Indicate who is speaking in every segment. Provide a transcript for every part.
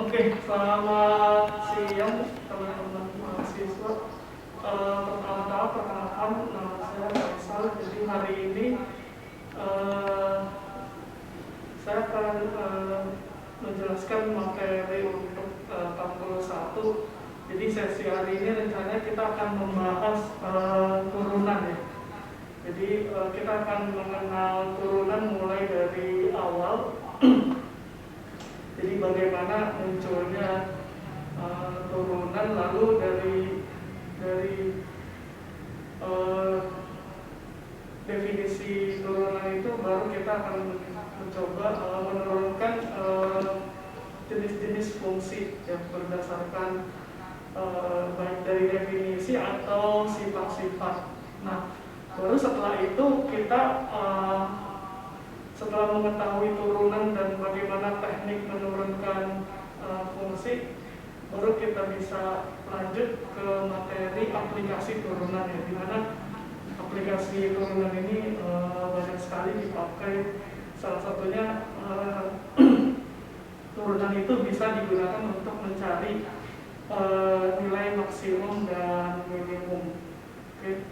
Speaker 1: Oke, selamat siang teman-teman mahasiswa. Pertama-tama perkenalkan, nama saya Faisal. Jadi hari ini saya akan menjelaskan materi untuk tahun 21. Jadi sesi hari ini rencananya kita akan membahas turunan ya. Jadi kita akan mengenal turunan mulai dari awal. Jadi bagaimana munculnya turunan, lalu dari definisi turunan itu baru kita akan mencoba menurunkan jenis-jenis fungsi yang berdasarkan baik dari definisi atau sifat-sifat. Nah, baru setelah itu kita setelah mengetahui turunan dan bagaimana teknik menurunkan fungsi, baru kita bisa lanjut ke materi aplikasi turunan ya, di mana aplikasi turunan ini banyak sekali dipakai. Salah satunya turunan itu bisa digunakan untuk mencari nilai maksimum dan minimum. Oke.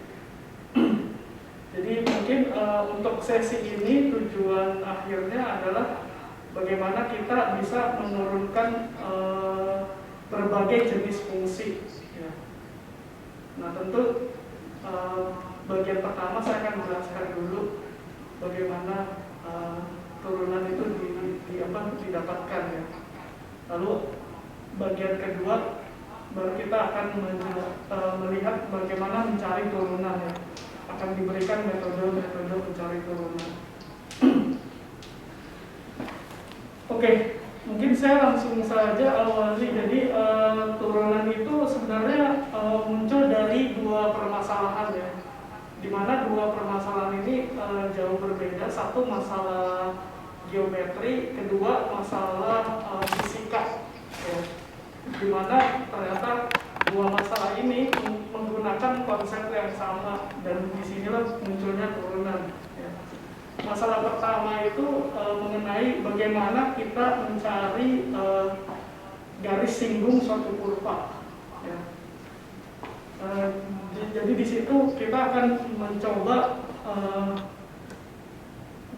Speaker 1: Jadi mungkin untuk sesi ini tujuan akhirnya adalah bagaimana kita bisa menurunkan berbagai jenis fungsi. Ya. Nah, tentu bagian pertama saya akan menjelaskan dulu bagaimana turunan itu didapatkan ya. Lalu bagian kedua baru kita akan melihat bagaimana mencari turunan ya. Akan diberikan metode-metode mencari turunan. Oke, mungkin saya langsung saja awali. Jadi turunan itu sebenarnya muncul dari dua permasalahan ya, di mana dua permasalahan ini jauh berbeda. Satu masalah geometri, kedua masalah fisika ya. Di mana ternyata dua masalah ini menggunakan konsep yang sama, dan disinilah munculnya turunan ya. Masalah pertama itu mengenai bagaimana kita mencari garis singgung suatu kurva ya. Jadi di situ kita akan mencoba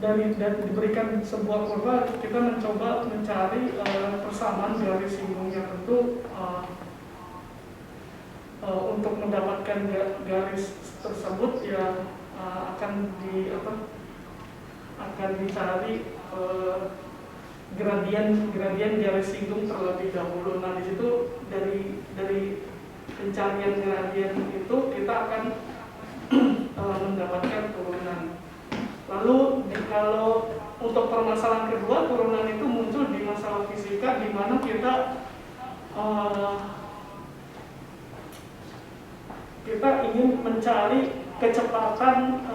Speaker 1: dari diberikan sebuah kurva, kita mencoba mencari persamaan garis singgungnya. Tentu untuk mendapatkan garis tersebut ya akan dicari gradien garis singgung terlebih dahulu. Nah, di situ dari pencarian gradien itu kita akan mendapatkan turunan. Lalu kalau untuk permasalahan kedua, turunan itu muncul di masalah fisika, di mana kita ingin mencari kecepatan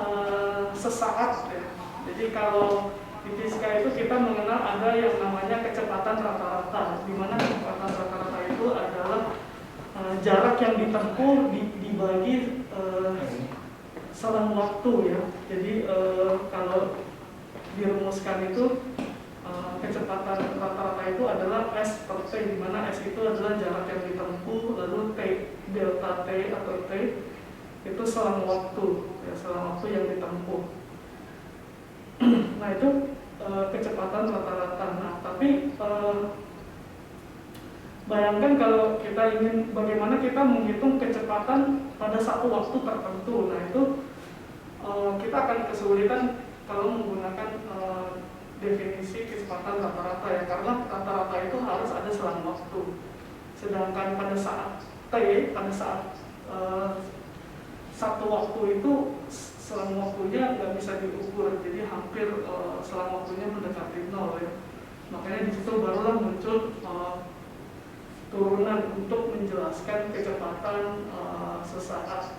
Speaker 1: sesaat ya. Jadi kalau di fisika itu kita mengenal ada yang namanya kecepatan rata-rata, di mana kecepatan rata-rata itu adalah jarak yang ditempuh dibagi selang waktu ya. Jadi kalau dirumuskan itu kecepatan rata-rata itu adalah S per T, di mana S itu adalah jarak yang ditempuh, lalu T, delta T atau T itu selang waktu ya, selang waktu yang ditempuh. Nah, itu kecepatan rata-rata. Nah, tapi bayangkan kalau kita ingin bagaimana kita menghitung kecepatan pada satu waktu tertentu. Nah, itu kita akan kesulitan kalau menggunakan definisi kecepatan rata-rata ya, karena rata-rata itu harus ada selang waktu. Sedangkan pada saat T, pada saat satu waktu itu selang waktunya nggak bisa diukur, jadi hampir selang waktunya mendekati nol ya. Makanya di situ barulah muncul turunan untuk menjelaskan kecepatan sesaat.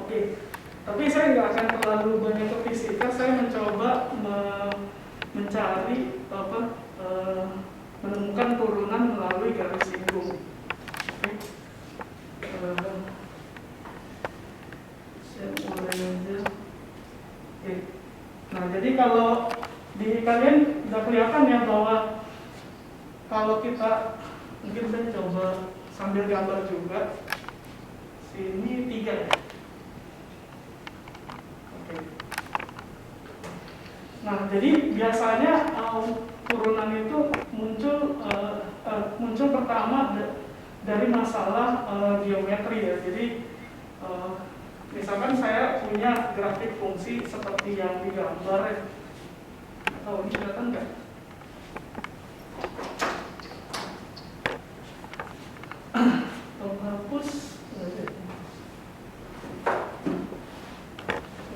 Speaker 1: Oke. Tapi saya nggak akan terlalu banyak ke fisika. Saya mencoba mencari menemukan turunan melalui garis singgung. Saya mulai aja. Oke. Nah, jadi kalau di kalian udah kelihatan ya bahwa kalau kita mungkin saya coba sambil gambar juga. Sini 3 ya. Oke. Nah, jadi biasanya turunan itu muncul pertama dari masalah geometri ya. Jadi misalkan saya punya grafik fungsi seperti yang digambar ya. Atau ini kelihatan nggak? Hapus.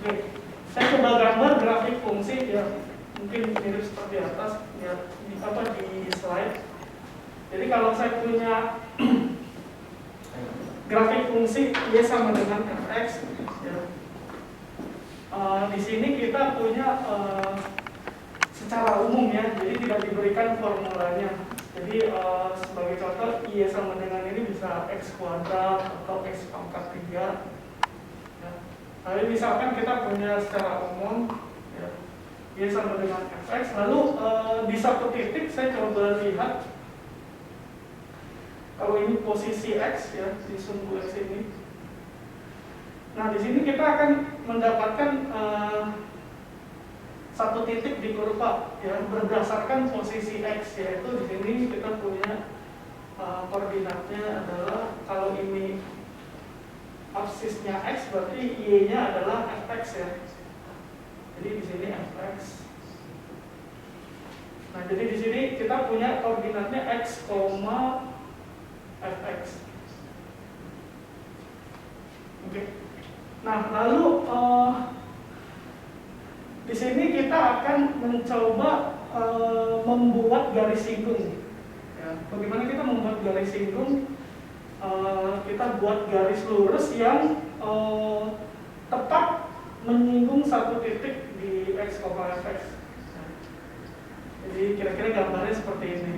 Speaker 1: Oke, saya coba gambar grafik fungsi ya, mungkin mirip seperti atas ya, di slide. Jadi kalau saya punya grafik fungsi y sama dengan fx ya. Di sini kita punya secara umum ya, jadi tidak diberikan formulanya. Jadi sebagai contoh y sama dengan ini bisa x kuadrat atau x pangkat 3 ya. Lalu misalkan kita punya secara umum ya, y sama dengan fx. Lalu di satu titik saya coba lihat kalau ini posisi x ya, di sumbu x ini. Nah, di sini kita akan mendapatkan satu titik di kurva ya berdasarkan posisi x, yaitu di sini kita punya koordinatnya adalah kalau ini absisnya x berarti y-nya adalah fx ya. Jadi di sini fx. Nah, jadi di sini kita punya koordinatnya x, fx. Oke. Nah, lalu di sini kita akan mencoba membuat garis singgung. Ya, bagaimana kita membuat garis singgung? Kita buat garis lurus yang tepat menyinggung satu titik di x, fx. Jadi kira-kira gambarnya seperti ini.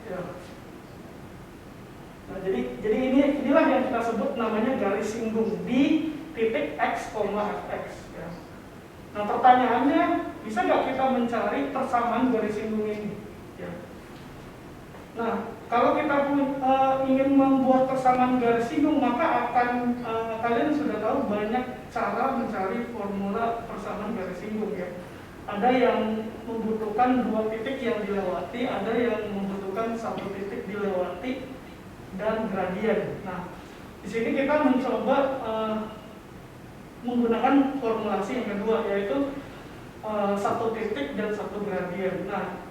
Speaker 1: Ya. Nah, jadi inilah yang kita sebut namanya garis singgung di titik x, fx. Ya. Nah, pertanyaannya, bisa nggak kita mencari persamaan garis singgung ini? Ya. Nah, kalau kita ingin membuat persamaan garis singgung, maka akan kalian sudah tahu banyak cara mencari formula persamaan garis singgung ya. Ada yang membutuhkan 2 titik yang dilewati, ada yang membutuhkan 1 titik dilewati, dan gradien. Nah, di sini kita mencoba menggunakan formulasi yang kedua, yaitu 1 titik dan 1 gradien. Nah,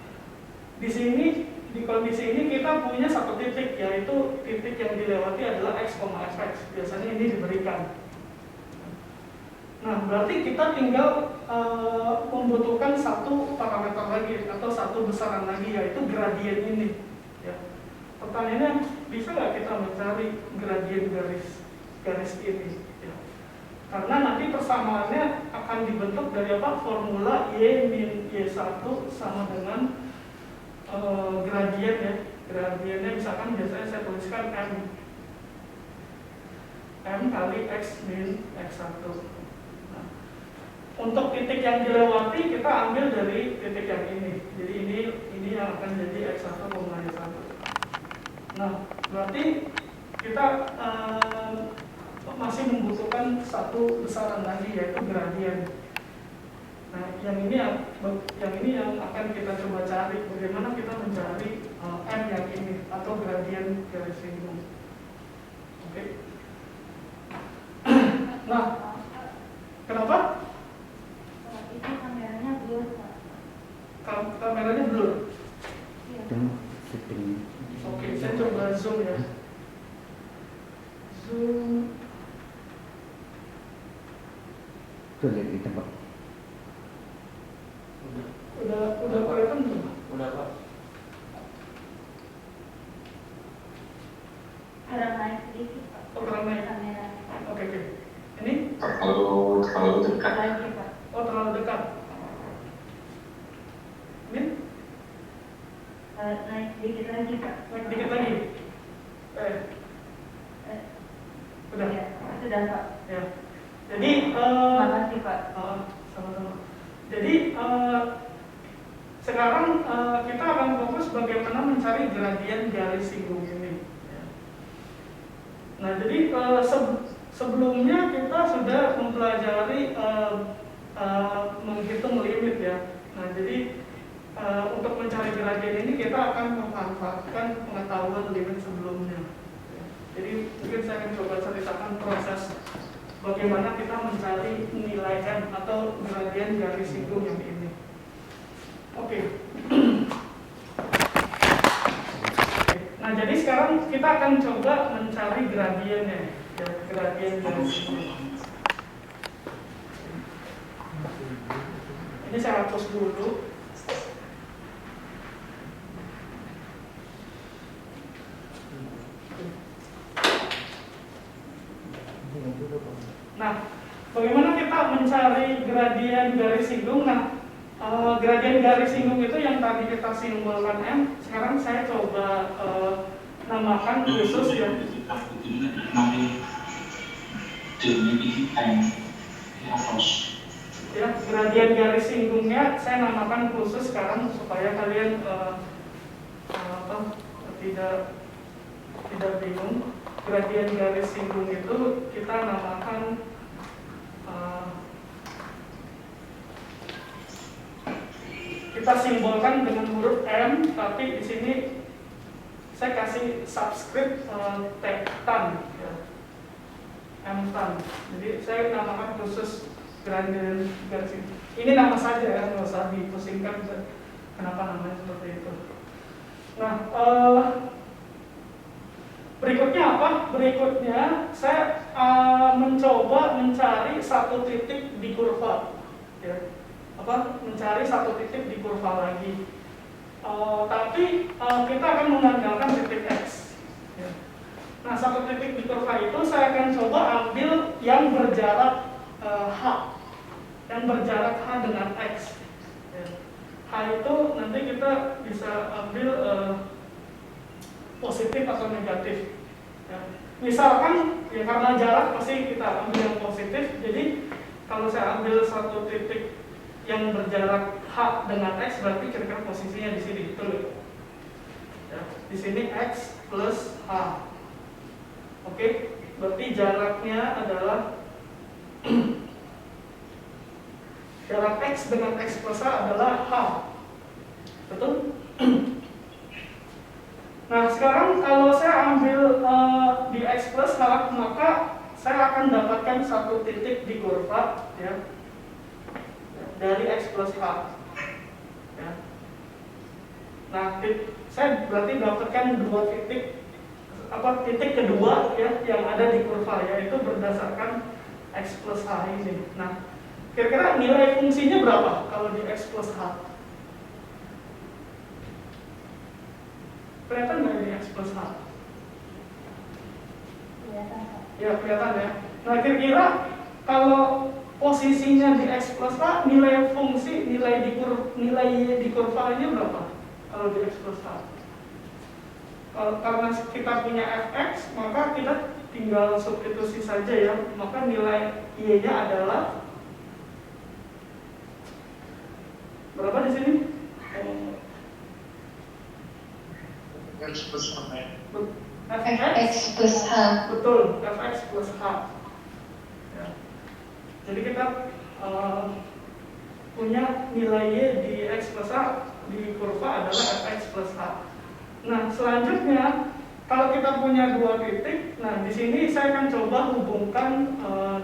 Speaker 1: di sini di kondisi ini kita punya 1 titik, yaitu titik yang dilewati adalah x, fx. Biasanya ini diberikan. Nah, berarti kita tinggal membutuhkan 1 parameter lagi atau 1 besaran lagi, yaitu gradien ini. Ya. Pertanyaannya, bisa nggak kita mencari gradien garis ini? Ya. Karena nanti persamaannya akan dibentuk dari apa? Formula y min y1 sama dengan gradien ya. Gradiennya misalkan biasanya saya tuliskan m kali x min x1. Untuk titik yang dilewati kita ambil dari titik yang ini. Jadi ini yang akan jadi x1, y1. Nah, berarti kita masih membutuhkan 1 besaran lagi, yaitu gradien. Nah, yang ini yang akan kita coba cari. Bagaimana kita mencari m yang ini atau gradien garis singgung. Oke. Nah, kenapa?
Speaker 2: Itu kameranya blur, Pak.
Speaker 1: Kameranya blur?
Speaker 2: Iya.
Speaker 1: Oke, saya coba zoom ya. Zoom.
Speaker 3: Tuh lihat di tempat.
Speaker 1: Udah kelihatan belum?
Speaker 4: Udah, Pak.
Speaker 2: Kurang naik sedikit, Pak.
Speaker 1: Oh, kurang naik.
Speaker 2: Kameranya.
Speaker 1: Oke. Ini?
Speaker 4: Terlalu dekat.
Speaker 2: Lagi, Pak.
Speaker 1: Oh, terlalu dekat. Ini?
Speaker 2: Naik sedikit lagi, Pak.
Speaker 1: Naik dikit lagi. Udah?
Speaker 2: Ya, sudah, Pak.
Speaker 1: Ya. Jadi,
Speaker 2: Terima kasih, Pak.
Speaker 1: sama-sama. sekarang kita akan fokus bagaimana mencari gradien garis singgung ini. Nah, jadi sebelumnya kita sudah mempelajari menghitung limit ya. Nah, jadi untuk mencari gradien ini kita akan memanfaatkan pengetahuan limit sebelumnya. Jadi mungkin saya akan coba ceritakan proses bagaimana kita mencari nilai n atau gradien garis singgung yang ini. Oke. Nah, jadi sekarang kita akan coba mencari gradiennya, ya, gradien garis singgung. Ini saya hapus dulu. Nah, bagaimana kita mencari gradien garis singgung? Nah, gradien garis singgung itu yang tadi kita simbolkan M. Sekarang saya coba namakan khusus ya. Ya, gradien garis singgungnya saya namakan khusus sekarang supaya kalian tidak bingung. Gradien garis singgung itu kita namakan kita simbolkan dengan huruf M, tapi di sini saya kasih subscript tan, ya. M tan. Jadi saya namakan khusus gradien garis singgung. Ini nama saja ya, nggak usah dipusingkan kenapa namanya seperti itu. Nah, berikutnya apa? Berikutnya saya mencoba mencari satu titik di kurva, ya. Mencari satu titik di kurva lagi. Tapi kita akan mengandalkan titik X. Ya. Nah, satu titik di kurva itu saya akan coba ambil yang berjarak H, yang berjarak H dengan X. Ya. H itu nanti kita bisa ambil positif atau negatif. Ya. Misalkan ya karena jarak pasti kita ambil yang positif. Jadi kalau saya ambil satu titik yang berjarak H dengan X berarti kira-kira posisinya di sini, betul ya? Di sini X plus H. Oke, berarti jaraknya adalah jarak X dengan X plus H adalah H, betul? Nah, sekarang kalau saya ambil di X plus H, maka saya akan dapatkan satu titik di kurva ya, dari X plus H ya. Nah, saya berarti dapatkan dua titik, titik kedua ya, yang ada di kurva, yaitu berdasarkan X plus H ini. Nah, kira-kira nilai fungsinya berapa kalau di X plus H? Kelihatan nggak ini X plus H?
Speaker 2: Kelihatan, Pak.
Speaker 1: Ya, kelihatan ya. Nah, kira-kira kalau posisinya di X plus H, nilai fungsi, nilai di kurva ini berapa kalau di X plus H? Karena kita punya fx, maka kita tinggal substitusi saja ya. Maka nilai y-nya adalah berapa di sini?
Speaker 5: X plus H.
Speaker 1: fx
Speaker 6: plus H.
Speaker 1: Betul, fx plus H ya. Jadi kita punya nilai y di X plus H di kurva adalah fx plus H. Nah, selanjutnya kalau kita punya dua titik, nah di sini saya akan coba hubungkan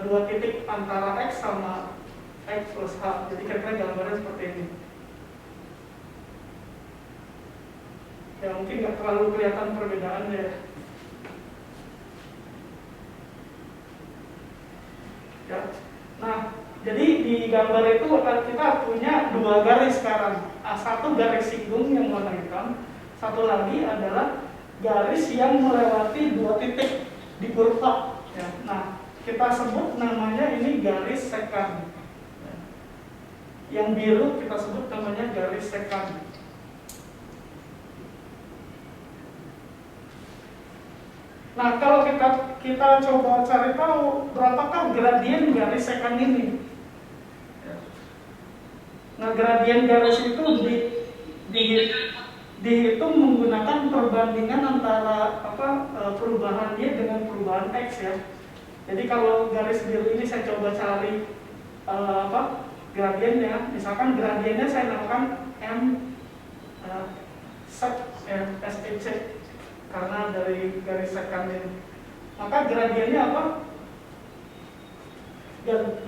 Speaker 1: dua titik antara X sama X plus H. Jadi kira-kira gambarnya seperti ini. Ya, mungkin nggak terlalu kelihatan perbedaannya. Ya. Nah, jadi di gambar itu kita punya dua garis sekarang. Satu garis singgung yang warna hitam, satu lagi adalah garis yang melewati dua titik di kurva. Ya. Nah, kita sebut namanya ini garis sekant. Ya. Yang biru kita sebut namanya garis sekant. Nah, kalau kita coba cari tahu berapakah gradien garis sekant ini. Nah, gradien garis itu dihitung menggunakan perbandingan antara perubahan Y dengan perubahan X ya. Jadi kalau garis biru ini saya coba cari gradiennya, misalkan gradiennya saya namakan M sec ya, SEC karena dari garis sekan ini. Maka gradiennya apa?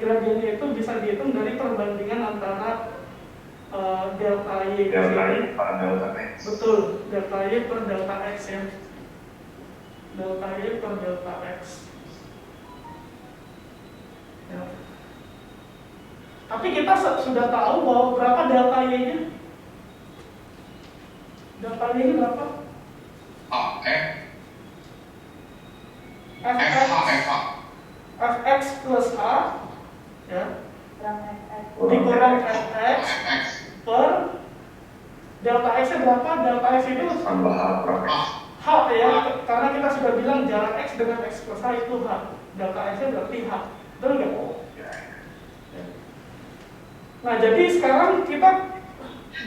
Speaker 1: Gradiennya itu bisa dihitung dari perbandingan antara delta Y
Speaker 4: per delta X.
Speaker 1: betul, delta Y per delta X ya. Delta Y per delta X ya. Tapi kita sudah tahu bahwa berapa delta Y nya. Delta Y ini berapa? Fx plus H ya, dikurang Fx per delta X nya berapa? Delta X itu
Speaker 4: Tambah H per X.
Speaker 1: H ya, karena kita sudah bilang jarak X dengan X plus H itu H. Delta X nya berarti H, betul nggak? Nah jadi sekarang kita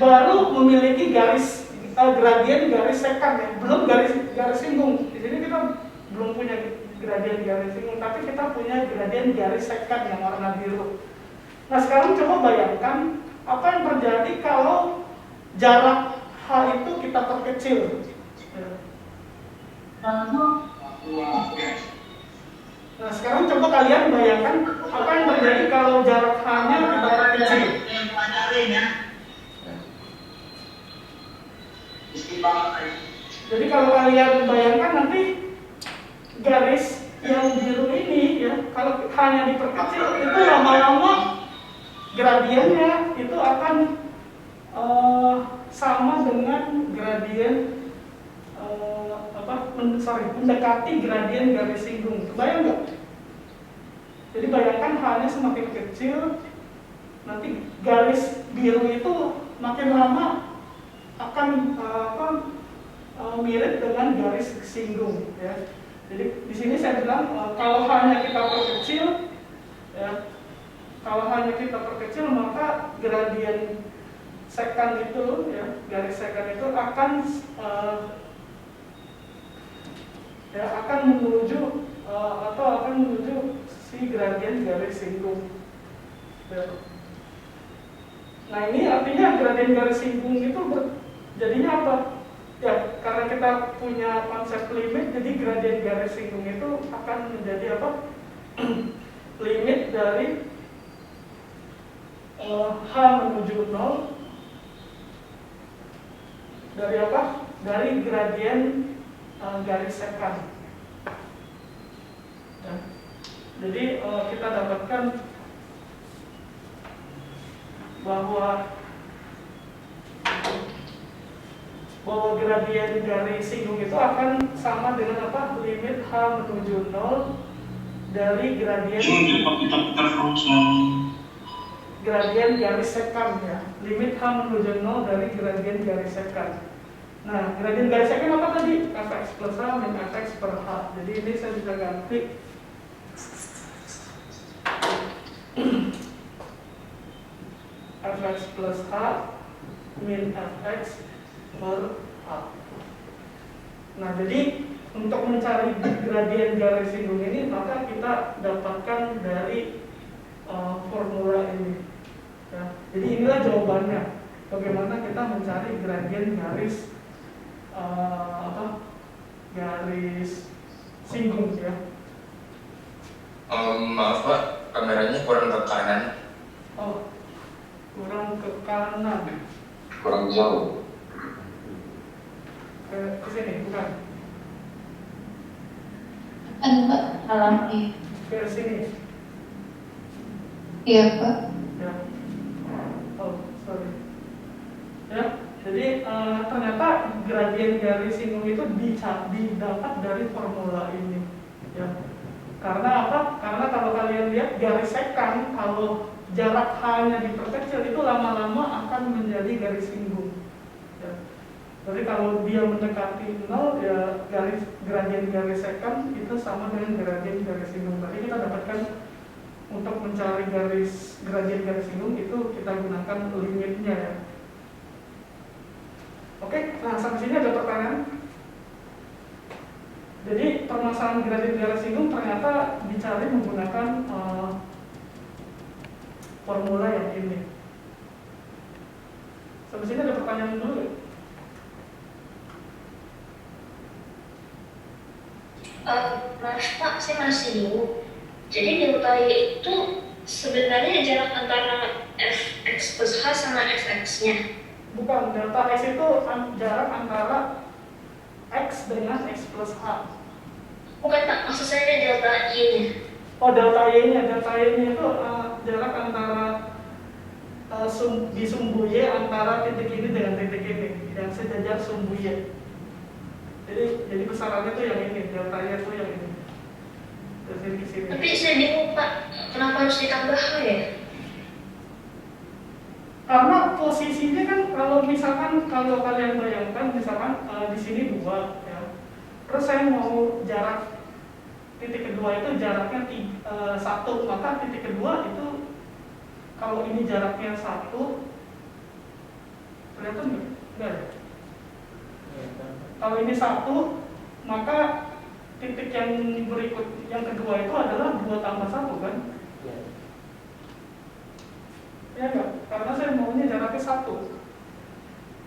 Speaker 1: baru memiliki garis gradien garis sekan ya, belum garis singgung. Di sini kita belum punya gradien garis singgung, tapi kita punya gradien garis sekan yang warna biru. Nah sekarang coba bayangkan apa yang terjadi kalau jarak H itu kita perkecil. Nah sekarang coba kalian bayangkan apa yang terjadi kalau jarak H-nya kita perkecil. Jadi kalau kalian bayangkan nanti garis yang biru ini ya, kalau H-nya diperkecil itu lama-lama gradiennya itu akan sama dengan gradien mendekati gradien garis singgung. Kebayang nggak? Jadi bayangkan H-nya semakin kecil, nanti garis biru itu makin lama akan mirip dengan garis singgung ya. Jadi di sini saya bilang kalau H-nya kita perkecil ya, kalau hanya kita perkecil maka gradien sekan itu ya, garis sekan itu akan menuju akan menuju si gradien garis singgung. Nah ini artinya gradien garis singgung itu jadinya apa? Ya karena kita punya konsep limit, jadi gradien garis singgung itu akan menjadi apa? Limit dari H menuju 0 dari apa? Dari gradien garis sekan. Ya. Jadi kita dapatkan bahwa gradien garis singgung itu akan sama dengan apa? Limit H menuju 0 dari gradien garis sekan ya. Limit H menuju 0 dari gradien garis sekan. Nah, gradien garis sekan apa tadi? Fx plus H min Fx per H. Jadi ini saya bisa ganti Fx plus H min Fx per H. Nah, jadi untuk mencari gradien garis singgung ini maka kita dapatkan dari formula ini. Ya. Jadi inilah jawabannya. Bagaimana kita mencari gradien garis garis singgung ya.
Speaker 5: Maaf Pak, kameranya kurang ke kanan.
Speaker 1: Oh, kurang ke kanan.
Speaker 4: Kurang jauh.
Speaker 1: Ke sini, bukan?
Speaker 6: Ada Pak, alami.
Speaker 1: Ke sini.
Speaker 6: Iya Pak.
Speaker 1: Ya. Oh, sorry. Ya, jadi ternyata gradien garis singgung itu didapat dari formula ini. Ya. Karena apa? Karena kalau kalian lihat garis sekan, kalau jarak H-nya diperkecil itu lama-lama akan menjadi garis singgung. Ya. Jadi kalau dia mendekati 0, ya gradien garis sekan itu sama dengan gradien garis singgung. Berarti kita dapatkan untuk mencari gradien garis singgung itu kita gunakan limitnya ya. Oke, nah sampai sini ada pertanyaan. Jadi permasalahan gradien garis singgung ternyata dicari menggunakan formula yang ini. Sampai sini ada pertanyaan dulu ya?
Speaker 7: Maaf Pak, saya masih bingung. Jadi delta Y itu sebenarnya jarak antara fx plus h sama fx-nya.
Speaker 1: Bukan, delta x itu jarak antara x dengan x plus h.
Speaker 7: Bukan Pak, maksud saya delta Y-nya.
Speaker 1: Oh, delta y-nya itu jarak antara di sumbu y antara titik ini dengan titik ini yang sejajar sumbu y. Jadi besarannya itu yang ini, delta y itu yang ini. Dari sini ke sini.
Speaker 7: Tapi saya bingung Pak, kenapa harus ditambah h ya?
Speaker 1: Karena posisinya kan kalau kalian bayangkan misalkan di sini 2 ya. Terus saya mau jarak titik kedua itu jaraknya 1, maka titik kedua itu kalau ini jaraknya 1 kelihatan enggak ya? Kalau ini 1 maka titik yang berikut yang kedua itu adalah 2 tambah 1 kan? Ya enggak? Karena saya maunya jaraknya 1.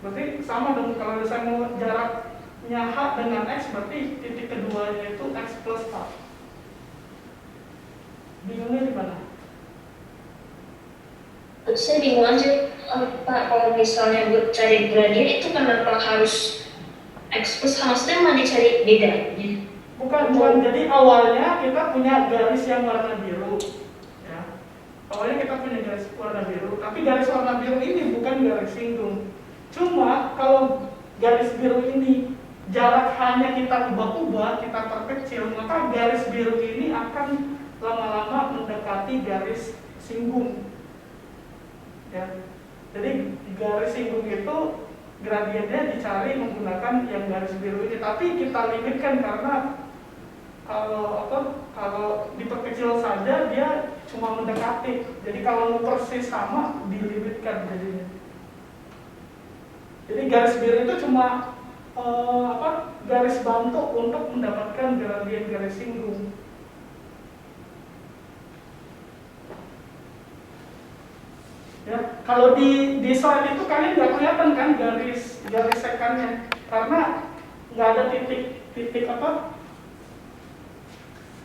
Speaker 1: Berarti sama dong, kalau saya mau jaraknya h dengan x, berarti titik keduanya itu x plus h. Bingungnya di mana?
Speaker 7: Saya bingung aja Pak, kalau misalnya buat cari gradien itu kenapa harus x plus h, maksudnya mau dicari bedanya?
Speaker 1: Bukan. Jadi awalnya kita punya garis yang warna biru. Awalnya kita punya garis warna biru, tapi garis warna biru ini bukan garis singgung. Cuma kalau garis biru ini jarak hanya kita ubah-ubah, kita perkecil, maka garis biru ini akan lama-lama mendekati garis singgung. Ya. Jadi garis singgung itu gradiennya dicari menggunakan yang garis biru ini, tapi kita limitkan karena kalau diperkecil saja dia cuma mendekati. Jadi kalau mau persis sama dilimitkan jadinya. Jadi garis biru itu cuma garis bantu untuk mendapatkan gradien garis singgung. Ya, kalau di slide itu kalian nggak kelihatan kan garis sekannya karena nggak ada titik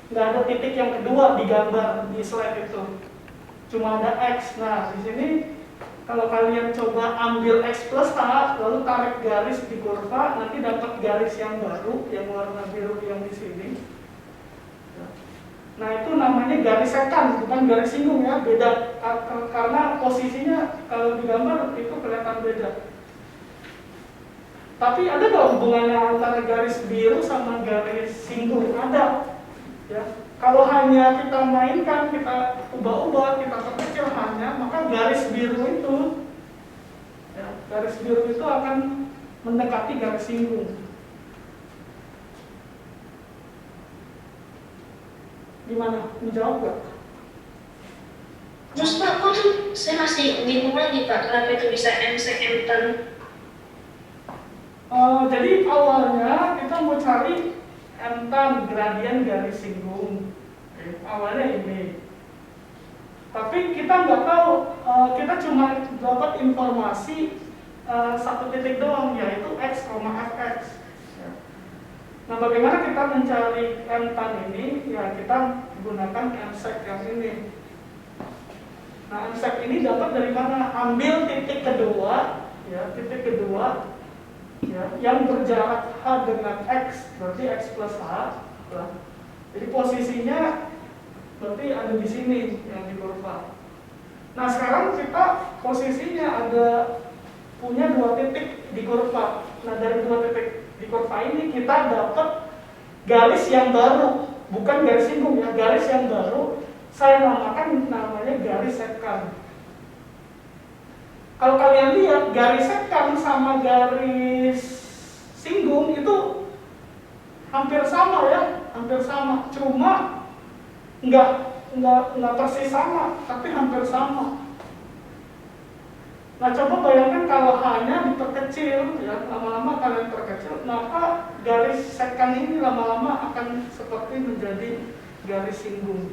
Speaker 1: nggak ada titik yang kedua digambar di slide itu, cuma ada x. Nah di sini kalau kalian coba ambil x plus h lalu tarik garis di kurva, nanti dapat garis yang baru yang warna biru yang di sini. Nah itu namanya garis sekan, bukan garis singgung ya, beda karena posisinya kalau digambar itu kelihatan beda. Tapi ada nggak hubungannya antara garis biru sama garis singgung? Ada. Ya, kalau hanya kita mainkan, kita ubah-ubah, kita perkecil hanya, maka garis biru itu akan mendekati garis singgung. Gimana? Menjawab gak?
Speaker 7: Terus Pak, kok tuh saya masih bingung lagi Pak, kenapa itu bisa m-sec m-tan?
Speaker 1: Jadi awalnya kita mau cari m-tan gradien garis singgung. Awalnya ini. Tapi kita nggak tahu, kita cuma dapat informasi satu titik doang, yaitu x, fx. Nah, bagaimana kita mencari m-tan ini? Ya, kita gunakan m-sec yang ini. Nah, m-sec ini dapat dari mana? Ambil titik kedua, ya, yang berjarak h dengan x, berarti x plus h. Jadi posisinya berarti ada di sini yang di kurva. Nah, sekarang kita posisinya ada punya 2 titik di kurva. Nah, dari 2 titik di kurva ini kita dapat garis yang baru, bukan garis singgung ya, garis yang baru. Saya namanya garis sekan. Kalau kalian lihat garis sekan sama garis singgung itu hampir sama ya, hampir sama. Cuma nggak persis sama, tapi hampir sama. Nah, coba bayangkan kalau hanya diperkecil, ya, lama-lama kalian perkecil, maka garis sekan ini lama-lama akan seperti menjadi garis singgung.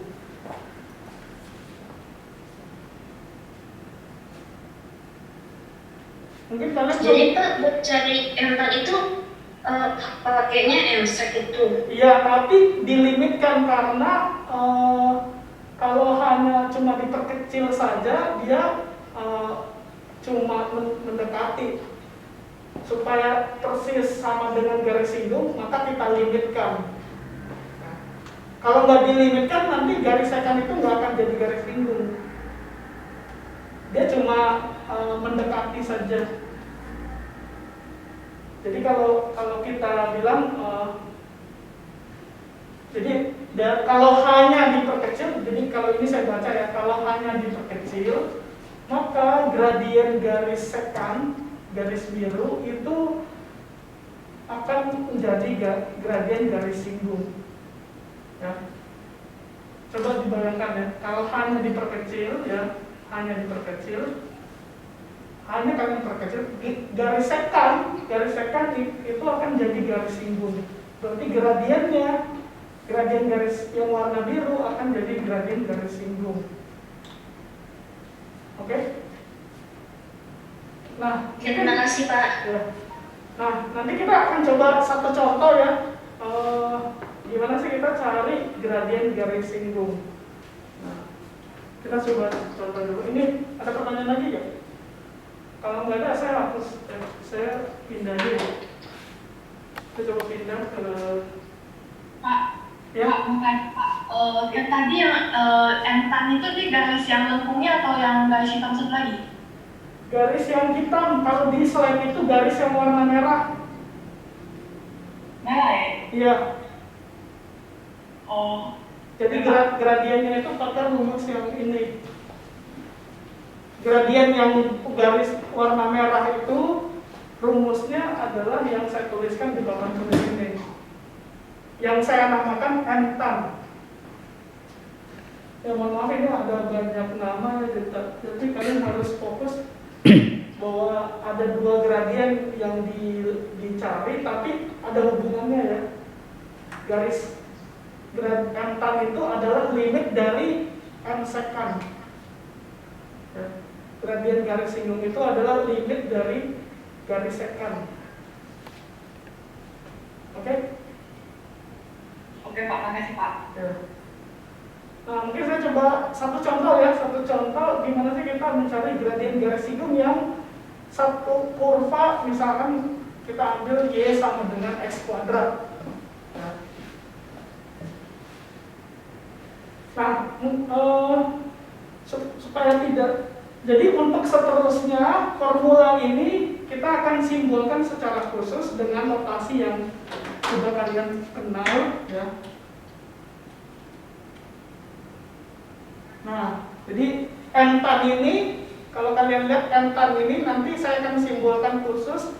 Speaker 1: Mungkin kalian
Speaker 7: Jadi Pak, buat cari entang itu pakainya MSEC itu.
Speaker 1: iya, tapi dilimitkan karena kalau hanya cuma diperkecil saja, dia cuma mendekati. Supaya persis sama dengan garis singgung, maka kita limitkan. Nah, kalau nggak dilimitkan, nanti garis sekan itu nggak akan jadi garis singgung. Dia cuma mendekati saja. Jadi kalau kita bilang, kalau hanya diperkecil, jadi kalau ini saya baca ya, kalau hanya diperkecil, maka gradien garis sekan, garis biru itu akan menjadi gradien garis singgung. Ya. Coba dibayangkan ya, kalau hanya diperkecil, ya, hanya kalian perkecil, garis sekan itu akan jadi garis singgung. Berarti gradien garis yang warna biru akan jadi gradien garis singgung. Oke? Nah,
Speaker 7: Terima kasih Pak.
Speaker 1: ya. Nah, nanti kita akan coba satu contoh ya. Gimana sih kita cari gradien garis singgung? Nah, kita coba contoh dulu. Ini ada pertanyaan lagi ya? Kalau nggak ada, saya hapus. Saya pindah dulu. Kita coba pindah ke
Speaker 6: Pak,
Speaker 1: ya.
Speaker 6: Pak, bukan Pak. Yang tadi yang entang itu di garis yang lengkungnya atau yang garis hitam satu lagi?
Speaker 1: Garis yang hitam, kalau di slide itu garis yang warna merah.
Speaker 6: Merah ya?
Speaker 1: Iya.
Speaker 6: Oh.
Speaker 1: Jadi gradiennya itu pakai rumus yang ini. Gradien yang garis warna merah itu rumusnya adalah yang saya tuliskan di papan tulis ini. Yang saya namakan entang. Ya mohon maaf, ini ada banyak nama ya, jadi kalian harus fokus bahwa ada dua gradien yang dicari, tapi ada hubungannya ya. Garis entang itu adalah limit dari n sekan. Ya. Gradien garis singgung itu adalah limit dari garis sekan. Oke?
Speaker 6: Oke Pak, makasih Pak.
Speaker 1: Ya. Nah, mungkin saya coba satu contoh gimana sih kita mencari gradien garis singgung yang satu kurva, misalkan kita ambil Y sama dengan X kuadrat. Ya. Nah, supaya tidak, jadi untuk seterusnya formula ini kita akan simbolkan secara khusus dengan notasi yang sudah kalian kenal ya. Nah, jadi entang ini, kalau kalian lihat entang ini nanti saya akan simbolkan khusus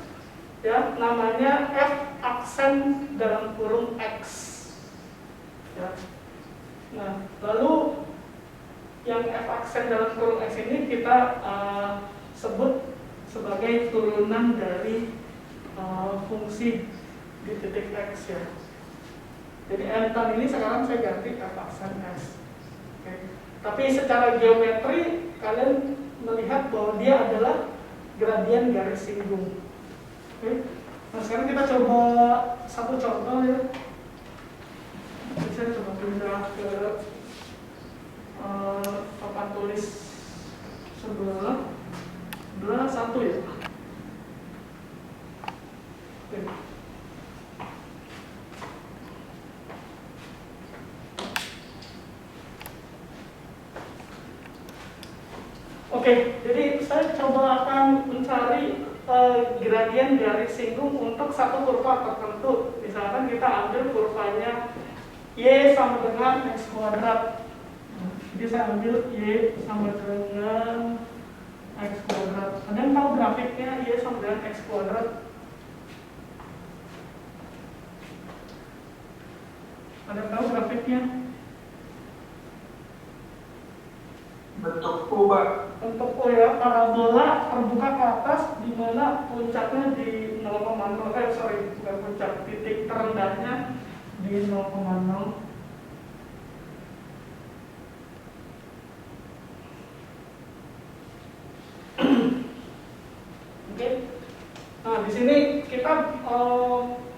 Speaker 1: ya, namanya F aksen dalam kurung X ya. Nah, lalu yang F aksen dalam kurung X ini kita sebut sebagai turunan dari fungsi di titik X ya. Jadi entang ini sekarang saya ganti F aksen X. Okay. Tapi secara geometri kalian melihat bahwa dia adalah gradien garis singgung. Okay. Nah, sekarang kita coba satu contoh ya. Saya coba pindah ke papan tulis sebelah satu ya. Oke, jadi saya coba akan mencari gradien garis singgung untuk satu kurva tertentu. Misalkan kita ambil kurvanya Y sama dengan X kuadrat. Jadi saya ambil Y sama dengan X kuadrat. Ada yang tahu grafiknya Y sama dengan X kuadrat? Ada yang tahu grafiknya?
Speaker 4: Bentuk
Speaker 1: Untuk parabola terbuka ke atas di mana puncaknya di 0,0, bukan puncak, titik terendahnya di 0,0. Oke. Nah, di sini kita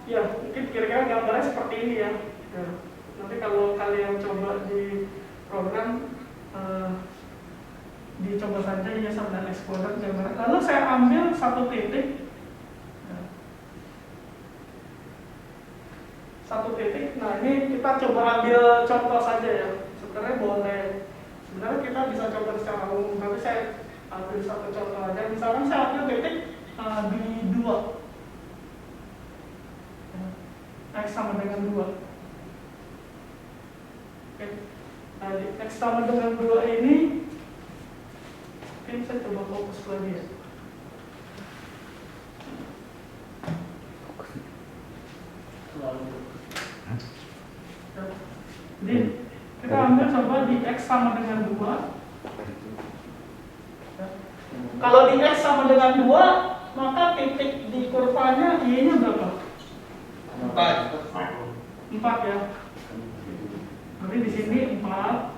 Speaker 1: ya mungkin kira-kira gambarnya seperti ini ya. Nanti kalau kalian coba di program dicoba saja ya sama X kuadrat gambar. Lalu saya ambil satu titik, Nah ini kita coba ambil contoh saja ya. Sebenarnya boleh. Sebenarnya kita bisa coba secara umum, tapi saya ambil satu contoh aja. Misalnya saya ambil titik di 2, X sama dengan 2. Oke. Nah, di X sama dengan 2 ini mungkin saya coba fokus lagi ya. Jadi kita ambil coba di X sama dengan 2. Kalau di X sama dengan 2, maka titik di kurvanya Y-nya berapa? 4 ya. Jadi di sini 4.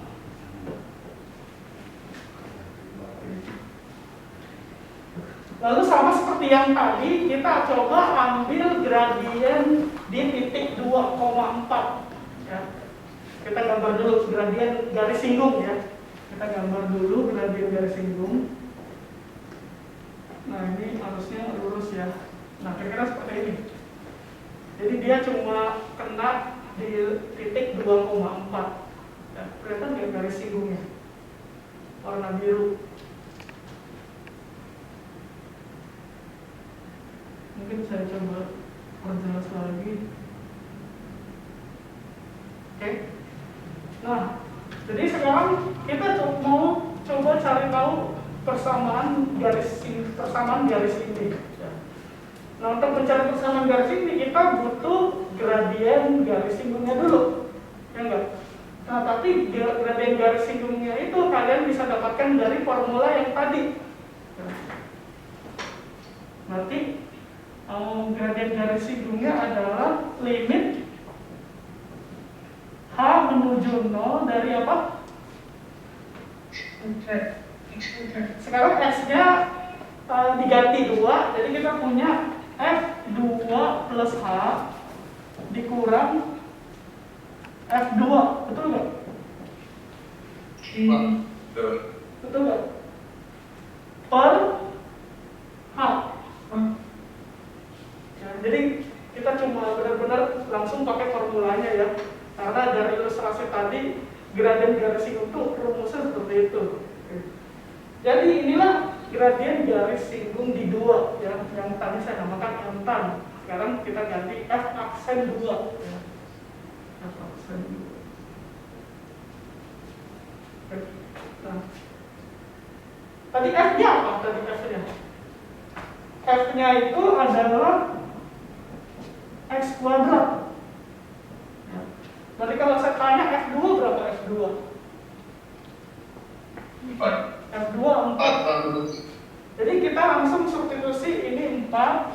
Speaker 1: Lalu sama seperti yang tadi, kita coba ambil gradien di titik 2,4 ya. Kita gambar dulu gradien garis singgung ya. Kita gambar dulu gradien garis singgung. Nah ini harusnya lurus ya. Nah kira-kira seperti ini. Jadi dia cuma kena di titik 2,4 ya. Kelihatan nggak garis singgungnya? Warna biru. Mungkin saya coba perjelas lagi. Oke. Nah, jadi sekarang kita mau coba cari tahu persamaan garis ini. Nah, untuk mencari persamaan garis ini kita butuh gradien garis singgungnya dulu, ya enggak? Nah, tapi gradien garis singgungnya itu kalian bisa dapatkan dari formula yang tadi. Berarti gradien garis singgungnya adalah limit H menuju 0 dari apa? Sekarang X-nya diganti 2, jadi kita punya F2 plus H dikurang F2, betul nggak? Betul nggak? Per H. Ya, jadi kita cuma benar-benar langsung pakai formulanya ya. Karena dari ilustrasi tadi gradien garis singgung itu rumusnya seperti itu. Jadi inilah gradien garis singgung di 2 ya, yang tadi saya namakan entan. Sekarang kita ganti F aksen 2 ya. F aksen 2. Nah, tadi F-nya apa? Tadi F-nya? F-nya itu adalah X kuadrat. Berarti kalau saya tanya F2 berapa F2?
Speaker 5: 4.
Speaker 1: F2 4. Jadi kita langsung substitusi ini 4.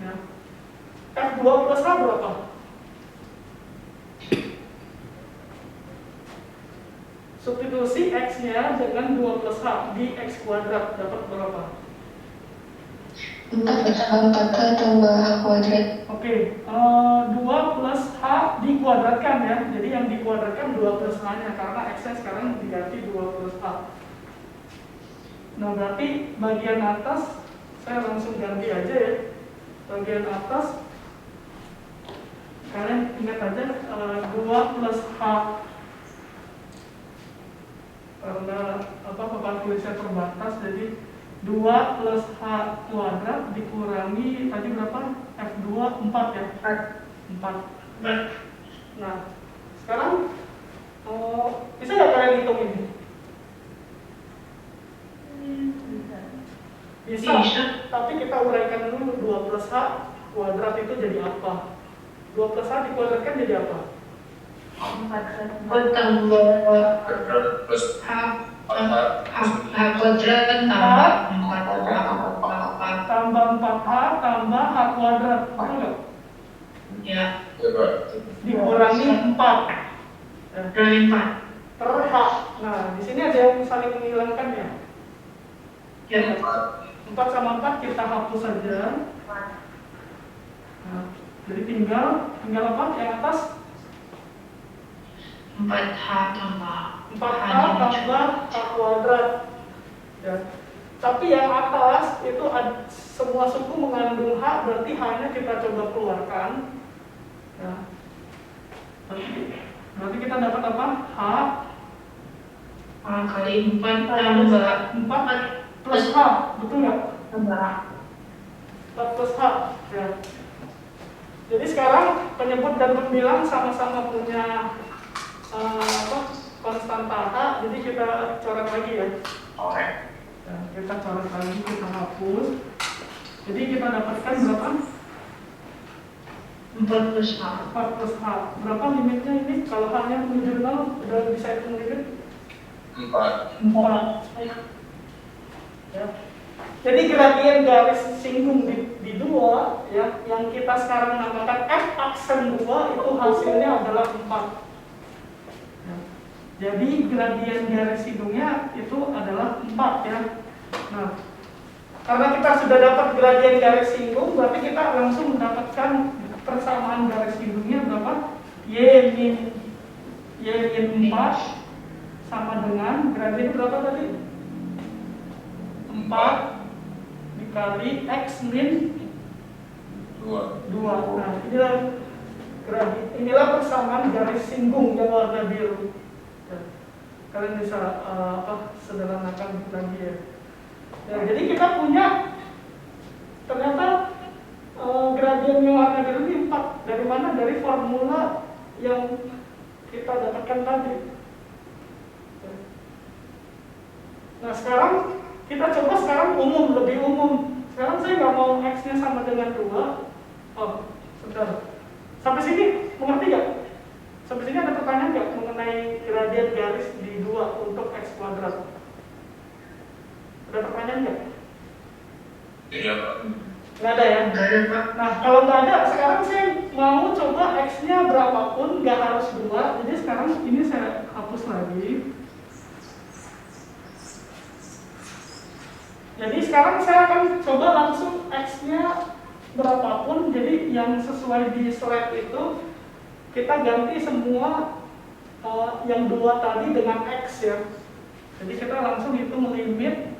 Speaker 1: Ya. F2 plus H berapa? Substitusi X-nya dengan 2 plus H di X kuadrat dapat berapa?
Speaker 8: 4 tambah H kuadrat.
Speaker 1: Oke, 2 plus H dikuadratkan ya. Jadi yang dikuadratkan 2 plus H-nya karena X-nya sekarang diganti 2 plus H. Nah, berarti bagian atas saya langsung ganti aja ya. Bagian atas kalian ingat aja 2 plus H karena papan tulisnya terbatas, jadi 2 plus H kuadrat dikurangi tadi berapa? F2 4 ya? 4. Nah, sekarang bisa nggak kalian hitung ini? Bisa. Tapi kita uraikan dulu 2 plus H kuadrat itu jadi apa? 2 plus H dikuadratkan jadi apa?
Speaker 8: 4 tambah
Speaker 5: Plus
Speaker 8: H H kuadrat tambah 4H
Speaker 1: tambah 4H tambah H kuadrat, betul nggak?
Speaker 8: ya
Speaker 5: Ya, Pak.
Speaker 1: Dikurangi 4
Speaker 8: dari 4
Speaker 1: per H. Nah, di sini ada yang saling menghilangkan ya.
Speaker 8: ya
Speaker 1: 4 sama 4 kita hapus saja. Nah, jadi tinggal apa? Yang atas
Speaker 8: 4H tambah
Speaker 1: 4H tambah H kuadrat. Ya. Tapi yang atas itu semua suku mengandung H, berarti H-nya kita coba keluarkan. Ya. Berarti kita dapat apa? H
Speaker 8: kali 4 tambah
Speaker 1: 4 plus H, betul nggak?
Speaker 8: tambah
Speaker 1: 4 plus H. Ya. Jadi sekarang penyebut dan pembilang sama-sama punya konstanta H, jadi kita coret lagi ya.
Speaker 4: Oke.
Speaker 1: Ya, kita coret lagi, kita hapus. Jadi kita dapatkan berapa?
Speaker 8: 4 plus H
Speaker 1: 4 plus H. Berapa limitnya ini? Kalau H-nya menuju 0, udah bisa hitung limit?
Speaker 5: 4.
Speaker 1: 4. Ya. Jadi gradien garis singgung di 2 ya, yang kita sekarang namakan F aksen 2 itu hasilnya adalah 4. Ya. Jadi gradien garis singgungnya itu adalah 4 ya. Nah, karena kita sudah dapat gradien garis singgung, berarti kita langsung mendapatkan persamaan garis singgungnya berapa? Y min 4 sama dengan gradien berapa tadi? 4 dikali X min 2. Nah, inilah persamaan garis singgung yang warna biru. Ya. Kalian bisa sederhanakan lagi ya. Ya, jadi kita punya ternyata gradien yang warna biru ini 4. Dari mana? Dari formula yang kita dapatkan tadi. Nah, sekarang kita coba lebih umum. Sekarang saya nggak mau X-nya sama dengan 2. Oh, sebentar. Sampai sini mengerti nggak? Sampai sini ada pertanyaan nggak mengenai gradien garis di 2 untuk X kuadrat? Ada pertanyaan nggak?
Speaker 5: Iya, Pak.
Speaker 1: Nggak ada ya?
Speaker 8: Enggak ada Pak
Speaker 1: Nah, kalau nggak ada, sekarang saya mau coba X-nya berapapun, nggak harus 2. Jadi sekarang ini saya hapus lagi. Jadi sekarang saya akan coba langsung X-nya berapapun. Jadi yang sesuai di slide itu kita ganti semua yang 2 tadi dengan X ya. Jadi kita langsung hitung limit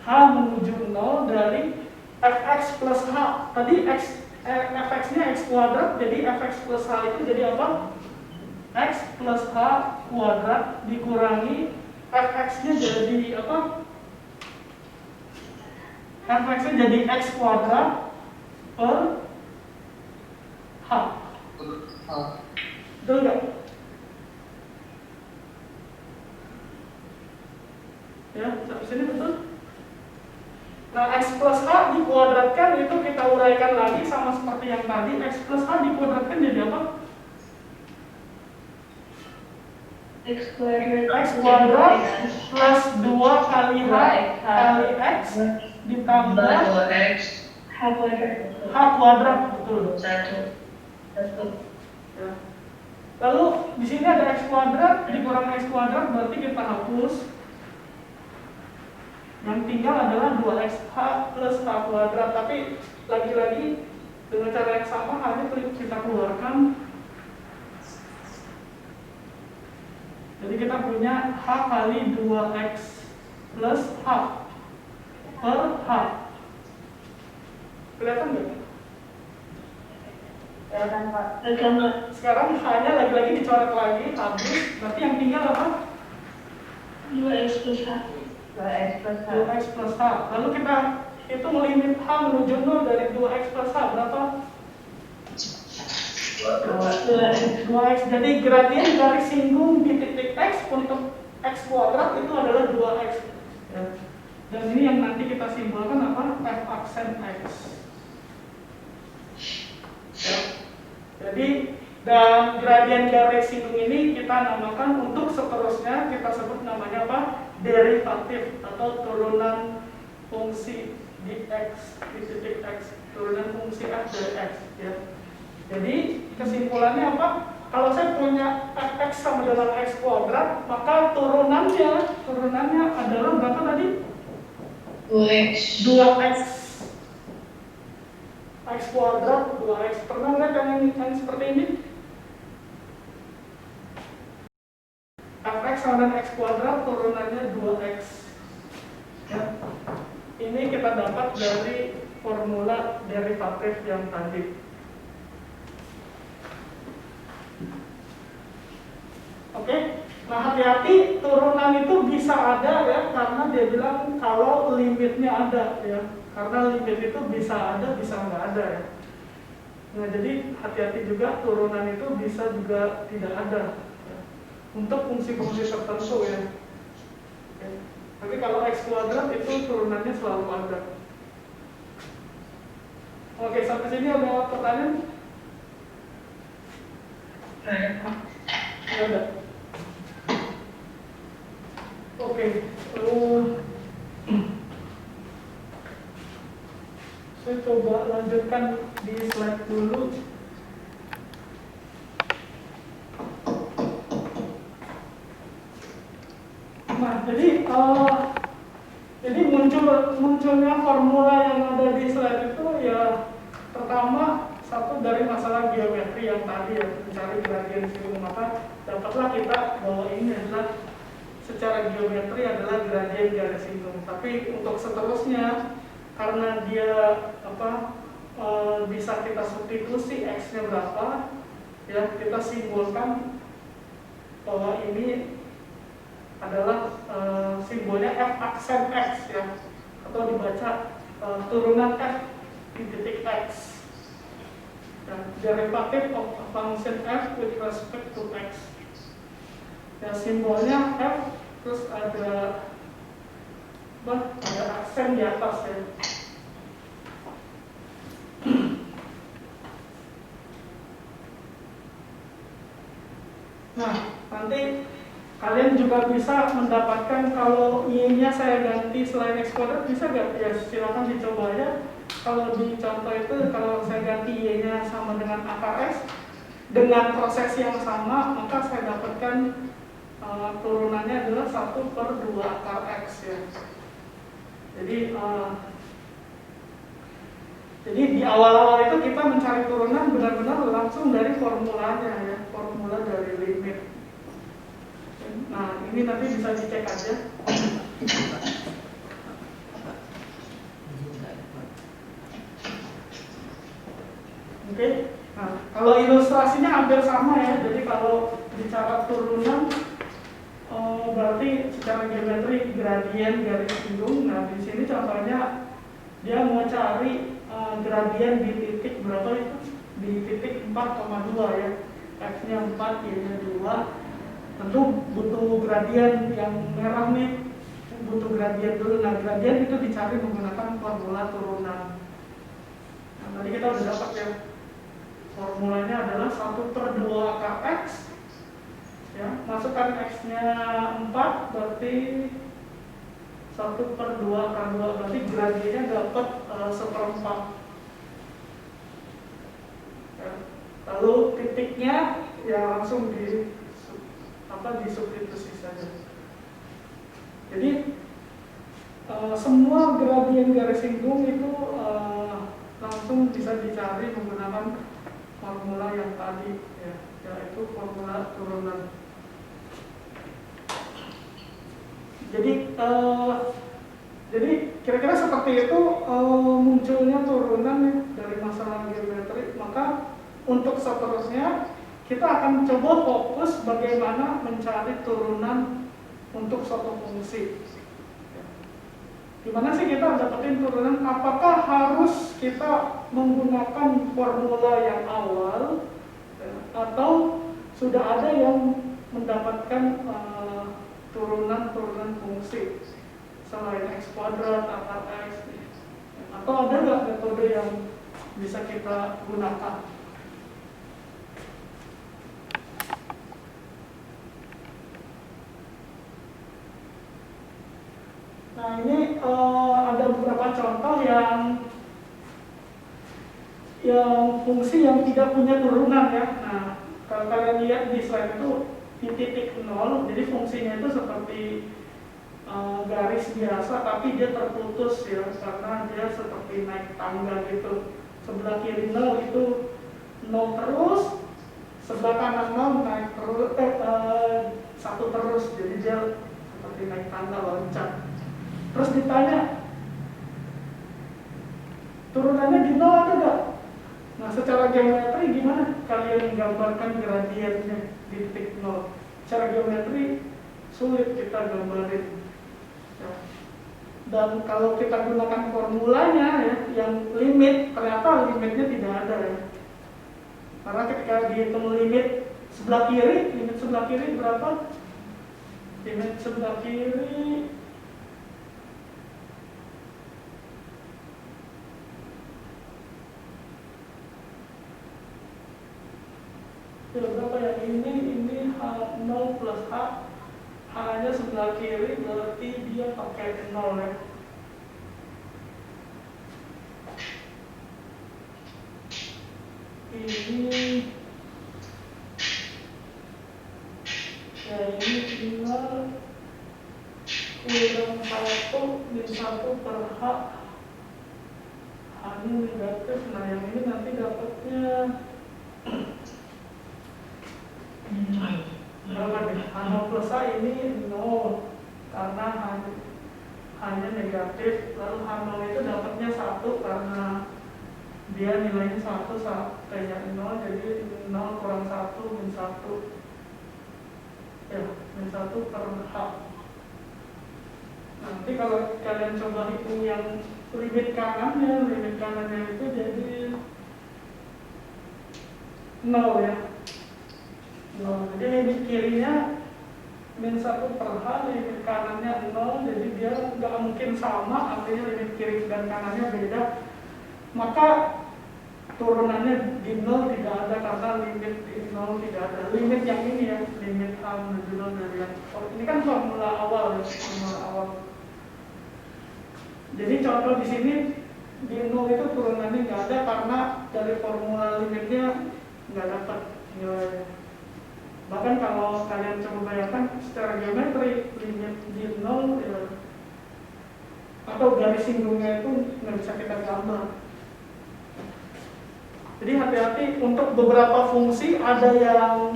Speaker 1: H menuju 0 dari Fx plus H. Tadi Fx-nya X kuadrat, jadi Fx plus H itu jadi apa? X plus H kuadrat dikurangi Fx-nya jadi apa? Fx-nya jadi X kuadrat per H. Betul nggak? Ya, sampai sini betul? Nah, X plus H dikuadratkan itu kita uraikan lagi sama seperti yang tadi. X plus H dikuadratkan jadi apa?
Speaker 2: X kuadrat
Speaker 1: plus 2 kali H kali X ditambah
Speaker 8: 2X
Speaker 2: H kuadrat.
Speaker 1: H kuadrat, betul.
Speaker 8: 1
Speaker 1: Ya. Lalu di sini ada X kuadrat dikurang X kuadrat, berarti kita hapus. Yang tinggal adalah 2XH plus H kuadrat. Tapi lagi-lagi dengan cara yang sama, hanya kita keluarkan. Jadi kita punya H kali 2X plus H per H. Kelihatan nggak?
Speaker 2: Kelihatan Pak.
Speaker 1: Sekarang H-nya lagi-lagi dicoret lagi, habis. Berarti yang tinggal apa?
Speaker 2: 2X plus H. 2X plus H.
Speaker 1: 2X plus H. Lalu kita hitung limit H menuju 0 dari 2X plus H. Berapa? 2X. Jadi gradien garis singgung di titik X untuk X kuadrat itu adalah 2X. Ya. Dan ini yang nanti kita simbolkan apa? F aksen X. Ya. Jadi Dan gradien garis singgung ini kita namakan untuk seterusnya kita sebut namanya apa? Derivatif atau turunan fungsi di x di titik x, turunan fungsi f dari x ya. Jadi kesimpulannya apa? Kalau saya punya fx sama dengan x kuadrat, maka turunannya adalah berapa tadi?
Speaker 8: 2x.
Speaker 1: 2x. X kuadrat 2x. Pernah lihat yang seperti ini? Fx sama dengan x kuadrat turunannya 2x ya. Ini kita dapat dari formula derivatif yang tadi. Oke, nah hati-hati turunan itu bisa ada ya, karena dia bilang kalau limitnya ada ya, karena limit itu bisa ada bisa nggak ada ya. Nah jadi hati-hati juga turunan itu bisa juga tidak ada ya, untuk fungsi-fungsi tertentu ya. Oke. Tapi kalau x kuadrat itu turunannya selalu ada. Oke, sampai sini ada pertanyaan? Nggak ada. Oke, saya coba lanjutkan di slide dulu. Nah, jadi munculnya formula yang ada di slide itu ya, pertama satu dari masalah geometri yang tadi ya, mencari gradien singgung, maka dapatlah kita bahwa ini adalah secara geometri adalah gradien garis singgung. Tapi untuk seterusnya karena dia bisa kita substitusi x-nya berapa ya, kita simbolkan bahwa ini adalah simbolnya f aksen x ya, atau dibaca turunan f di titik x. Derivative of a function f with respect to x. Ya, simbolnya f, terus ada aksen di atas ya. Nah, nanti kalian juga bisa mendapatkan kalau y-nya saya ganti selain x kuadrat, bisa nggak? Ya silakan dicoba aja. Kalau di contoh itu, kalau saya ganti y-nya sama dengan akar x dengan proses yang sama, maka saya dapatkan turunannya adalah 1/2 akar x ya. Jadi di awal-awal itu kita mencari turunan benar-benar langsung dari formulanya ya, formula dari limit. Nah, ini nanti bisa dicek aja. Oke. Nah, kalau ilustrasinya hampir sama ya. Jadi kalau bicara turunan berarti secara geometri gradien garis singgung. Nah, di sini contohnya dia mau cari gradien di titik berapa itu? Di titik 4,2 ya. X-nya 4, Y-nya 2. Tentu butuh gradien yang merah nih, butuh gradien dulu. Nah, gradien itu dicari menggunakan formula turunan. Nah, tadi kita udah dapat ya, formulanya adalah 1/2 akar x ya, masukkan x-nya 4 berarti 1/2 akar 2, berarti gradiennya dapat 1/4 ya. Lalu titiknya ya langsung disubstitusi saja. Jadi semua gradien garis singgung itu langsung bisa dicari menggunakan formula yang tadi ya, yaitu formula turunan. Jadi kira-kira seperti itu munculnya turunan ya, dari masalah geometri. Maka untuk seterusnya kita akan coba fokus bagaimana mencari turunan untuk suatu fungsi. Gimana sih kita dapetin turunan? Apakah harus kita menggunakan formula yang awal atau sudah ada yang mendapatkan turunan fungsi selain x kuadrat, akar x, atau ada nggak metode yang bisa kita gunakan? Nah ini ada beberapa contoh yang fungsi yang tidak punya turunan ya. Nah kalau kalian lihat di slide itu di titik 0, jadi fungsinya itu seperti garis biasa tapi dia terputus ya, karena dia seperti naik tangga gitu. Sebelah kiri 0 itu 0 terus, sebelah kanan 0 naik terus, 1 terus, jadi dia seperti naik tangga loncat. Terus ditanya, turunannya di 0 ada nggak? Nah secara geometri gimana kalian menggambarkan gradiennya di titik 0? Secara geometri sulit kita gambarin. Ya. Dan kalau kita gunakan formulanya ya, yang limit, ternyata limitnya tidak ada ya. Karena ketika dihitung limit sebelah kiri berapa? Limit sebelah kiri berapa ya? Ini H0 plus H, H-nya sebelah kiri, berarti dia pakai 0 ya. Ini ya, ini tinggal kurang 1 min 1 per H, H-nya negatif. Nah yang ini nanti dapatnya berapa nih? H0 plus A ini 0 karena hanya negatif, lalu H0 itu dapatnya 1 karena dia nilainya 1 sampai 0, jadi 0 kurang 1 min 1 ya, min 1 per H. Nanti kalau kalian coba hitung yang limit kanannya itu jadi 0 ya. Nah, jadi limit kirinya min 1 per H, limit kanannya 0, jadi dia nggak mungkin sama, artinya limit kiri dan kanannya beda. Maka turunannya di 0 tidak ada karena limit di 0 tidak ada. Limit yang ini ya, limit H menuju 0 dari yang ini kan formula awal ya, formula awal. Jadi contoh di sini di 0 itu turunannya nggak ada karena dari formula limitnya nggak dapat nilainya. Bahkan kalau kalian coba bayangkan secara geometri, limit di 0 ya, atau garis singgungnya itu nggak bisa kita gambar. Jadi hati-hati, untuk beberapa fungsi ada yang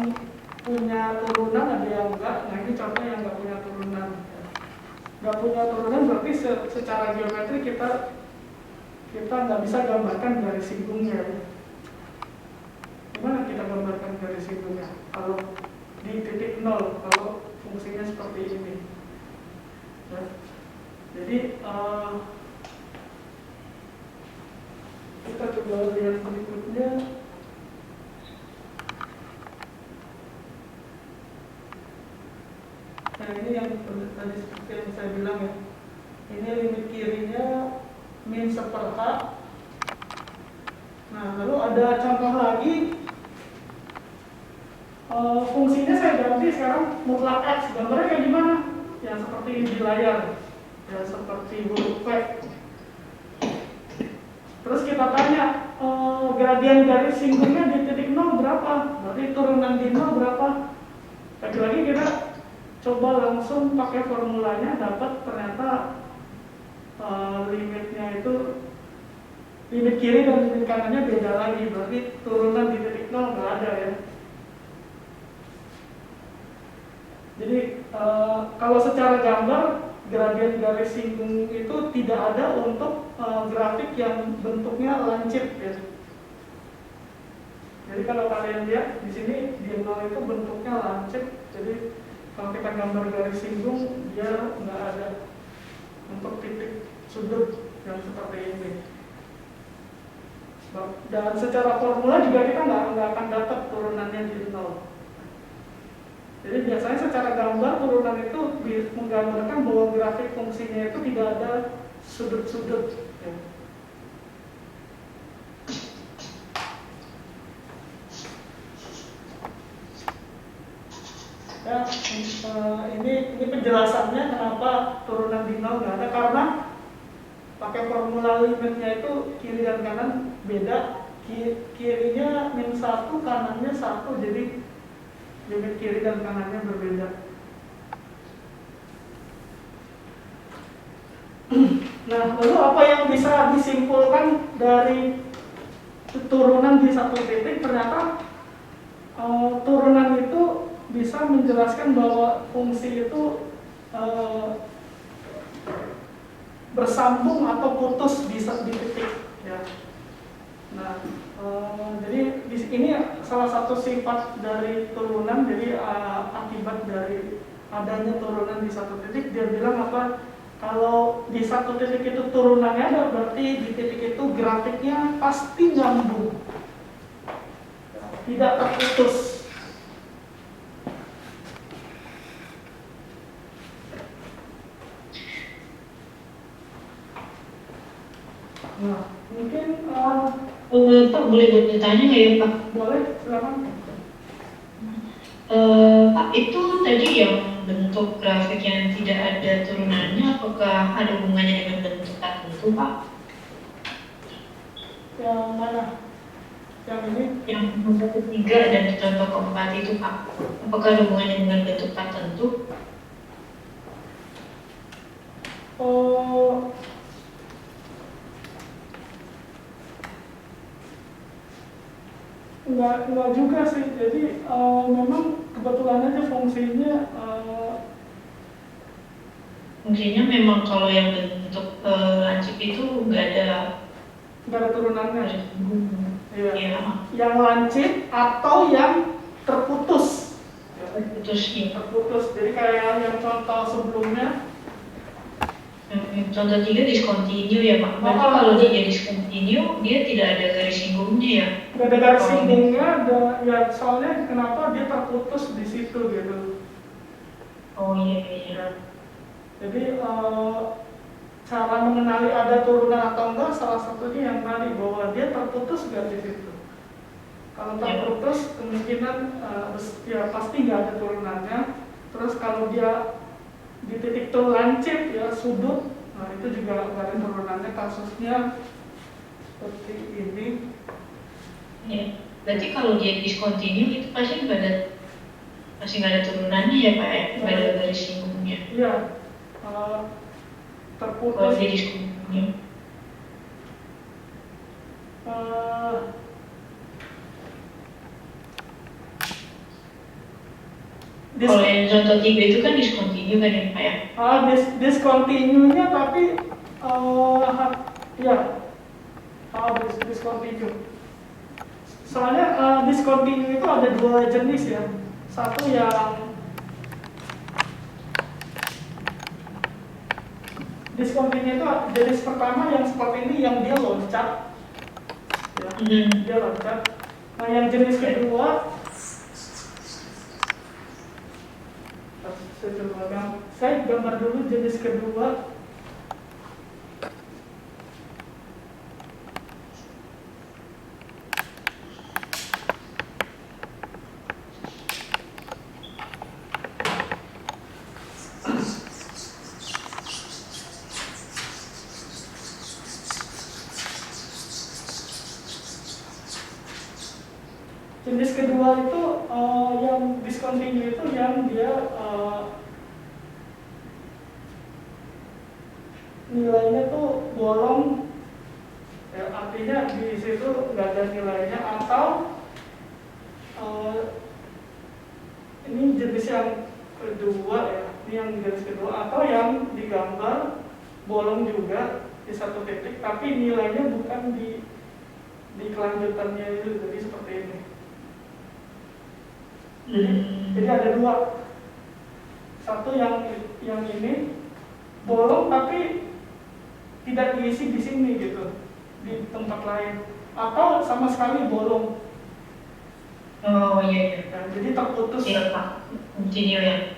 Speaker 1: punya turunan, ada yang enggak. Nah ini contoh yang nggak punya turunan. Nggak punya turunan berarti secara geometri kita nggak bisa gambarkan garis singgungnya. Gimana kita gambarkan garis singgungnya? Kalau di titik 0, kalau fungsinya seperti ini. Ya. Jadi kita coba lihat berikutnya. Nah ini yang tadi seperti yang saya bilang ya. Ini limit kirinya min 1 per H. Nah lalu ada contoh lagi. Fungsinya saya ganti sekarang mutlak X. Gambarnya kayak gimana? Ya seperti di layar. Ya seperti huruf V. Terus kita tanya, gradien garis singgungnya di titik 0 berapa? Berarti turunan di 0 berapa? Lagi-lagi kita coba langsung pakai formulanya, dapat ternyata limitnya itu, limit kiri dan limit kanannya beda lagi. Berarti turunan di titik 0 nggak ada ya. Jadi kalau secara gambar, gradien garis singgung itu tidak ada untuk grafik yang bentuknya lancip ya. Jadi kalau kalian lihat di sini di 0 itu bentuknya lancip. Jadi kalau kita gambar garis singgung dia nggak ada untuk titik sudut yang seperti ini. Dan secara formula juga kita nggak akan dapat turunannya di 0. Jadi biasanya secara gambar turunan itu menggambarkan bahwa grafik fungsinya itu tidak ada sudut-sudut. Ya. Ya, ini penjelasannya kenapa turunan di 0 nggak ada, karena pakai formula limitnya itu kiri dan kanan beda. Kirinya -1, kanannya 1, jadi limit kiri dan kanannya berbeda. Nah, lalu apa yang bisa disimpulkan dari turunan di satu titik? Ternyata turunan itu bisa menjelaskan bahwa fungsi itu bersambung atau putus di titik, ya. Nah, jadi ini salah satu sifat dari turunan. Jadi akibat dari adanya turunan di satu titik, dia bilang apa? Kalau di satu titik itu turunannya ada, berarti di titik itu grafiknya pasti nyambung, tidak terputus. Nah, mungkin
Speaker 8: Pak boleh bertanya nggak ya Pak?
Speaker 1: boleh, silakan.
Speaker 8: Pak, itu tadi yang bentuk grafik yang tidak ada turunannya, apakah ada hubungannya dengan bentuk tertentu Pak?
Speaker 1: Yang mana? Yang ini?
Speaker 8: Yang bentuk ketiga dan contoh keempat itu Pak, apakah ada hubungannya dengan bentuk tertentu?
Speaker 1: Enggak juga sih. Jadi memang kebetulan aja fungsinya
Speaker 8: Fungsinya memang kalau yang bentuk lancip itu nggak ada
Speaker 1: turunannya. Iya.
Speaker 8: ya,
Speaker 1: Yang lancip atau yang terputus.
Speaker 8: putusnya.
Speaker 1: Terputus. Jadi kayak yang contoh sebelumnya.
Speaker 8: Contoh 3 discontinue ya Pak. Berarti kalau dia discontinue, dia tidak ada garis singgungnya ya?
Speaker 1: Nggak ada garis singgungnya, ya soalnya kenapa dia terputus di situ gitu.
Speaker 8: Oh iya.
Speaker 1: Jadi cara mengenali ada turunan atau enggak salah satunya yang tadi, bahwa dia terputus nggak di situ. Kalau terputus kemungkinan ya pasti nggak ada turunannya. Terus kalau dia di titik itu lancip ya sudut, nah itu juga nggak ada turunannya. Kasusnya seperti ini.
Speaker 8: Ya. Berarti kalau dia discontinue itu pasti nggak ada turunannya ya Pak ya? Nggak ada garis singgungnya.
Speaker 1: Iya.
Speaker 8: Kalau
Speaker 1: Terputus.
Speaker 8: dia discontinue. Kalau yang contoh 3 itu kan discontinue kan ya Pak ya?
Speaker 1: Discontinue-nya tapi ya discontinue. Soalnya discontinue itu ada dua jenis ya. Satu yang discontinue itu jenis pertama yang seperti ini, yang dia loncat, ya, dia loncat. Nah yang jenis kedua, saya gambar dulu jenis kedua. Jenis kedua itu yang discontinue itu yang dia nilainya tuh bolong, ya, artinya di situ nggak ada nilainya, atau ini jenis yang kedua ya, ini yang jenis kedua, atau yang digambar bolong juga di satu titik tapi nilainya bukan di kelanjutannya itu, jadi seperti ini. Jadi ada dua, satu yang ini bolong tapi tidak diisi di sini gitu, di tempat lain, atau sama sekali bolong.
Speaker 8: Oh iya.
Speaker 1: Nah, jadi terputus.
Speaker 8: Iya Pak, continue ya.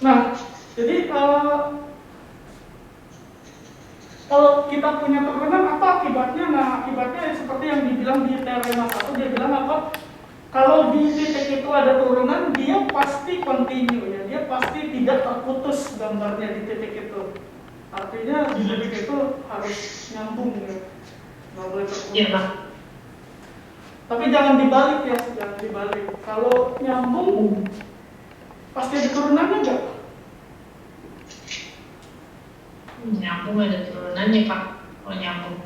Speaker 1: Nah, jadi kalau kita punya turunan apa akibatnya? Nah, akibatnya seperti yang dibilang di teorema 1, dia bilang apa? Kalau di titik itu ada turunan, dia pasti continue ya, dia pasti tidak terputus gambarnya di titik itu. Artinya di titik itu harus nyambung ya, nggak boleh terputus.
Speaker 8: Iya, Pak.
Speaker 1: Tapi jangan dibalik ya, jangan dibalik. Kalau nyambung, pasti ada turunannya nggak?
Speaker 8: Nyambung ada turunannya, Pak. Oh, nyambung.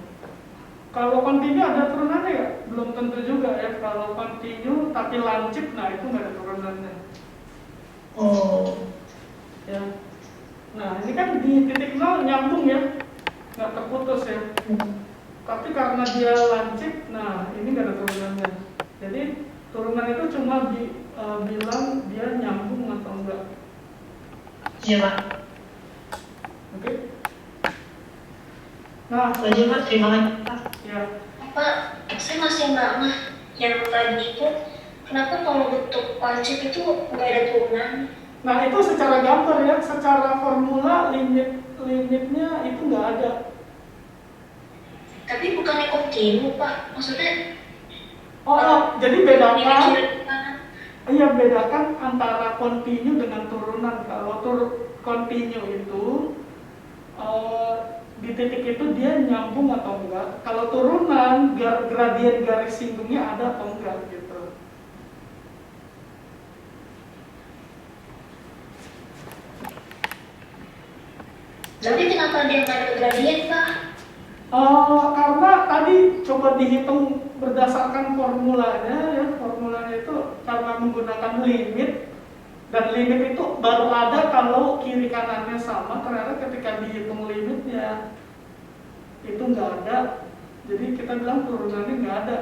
Speaker 1: Kalau continue ada turunannya ya? Belum tentu juga ya. Kalau continue tapi lancip, nah itu nggak ada turunannya.
Speaker 8: Oh,
Speaker 1: Ya. Nah ini kan di titik nol nyambung ya, nggak terputus ya. Tapi karena dia lancip, nah ini nggak ada turunannya. Jadi turunan itu cuma bilang dia nyambung atau enggak.
Speaker 8: iya, Pak.
Speaker 1: Oke? Nah,
Speaker 8: Itu aja, Pak. Terima kasih, Pak.
Speaker 1: ya.
Speaker 7: Pak, saya masih nggak ngeh yang tadi itu kenapa kalau bentuk lancip itu nggak ada turunan?
Speaker 1: Nah itu secara gambar ya, secara formula limitnya itu nggak ada.
Speaker 7: Tapi bukannya kontinu, Pak. Maksudnya
Speaker 1: Jadi
Speaker 7: ini
Speaker 1: bedakan.
Speaker 7: kiri kanan.
Speaker 1: Iya, bedakan antara continue dengan turunan. Kalau continue itu di titik itu dia nyambung atau enggak. Kalau turunan, gradien garis singgungnya ada atau enggak gitu.
Speaker 7: Tapi kenapa dia nggak ada gradien, Pak?
Speaker 1: Karena tadi coba dihitung berdasarkan formulanya ya, formulanya itu karena menggunakan limit, dan limit itu baru ada kalau kiri kanannya sama. Ternyata ketika dihitung limitnya itu nggak ada, jadi kita bilang turunannya nggak ada.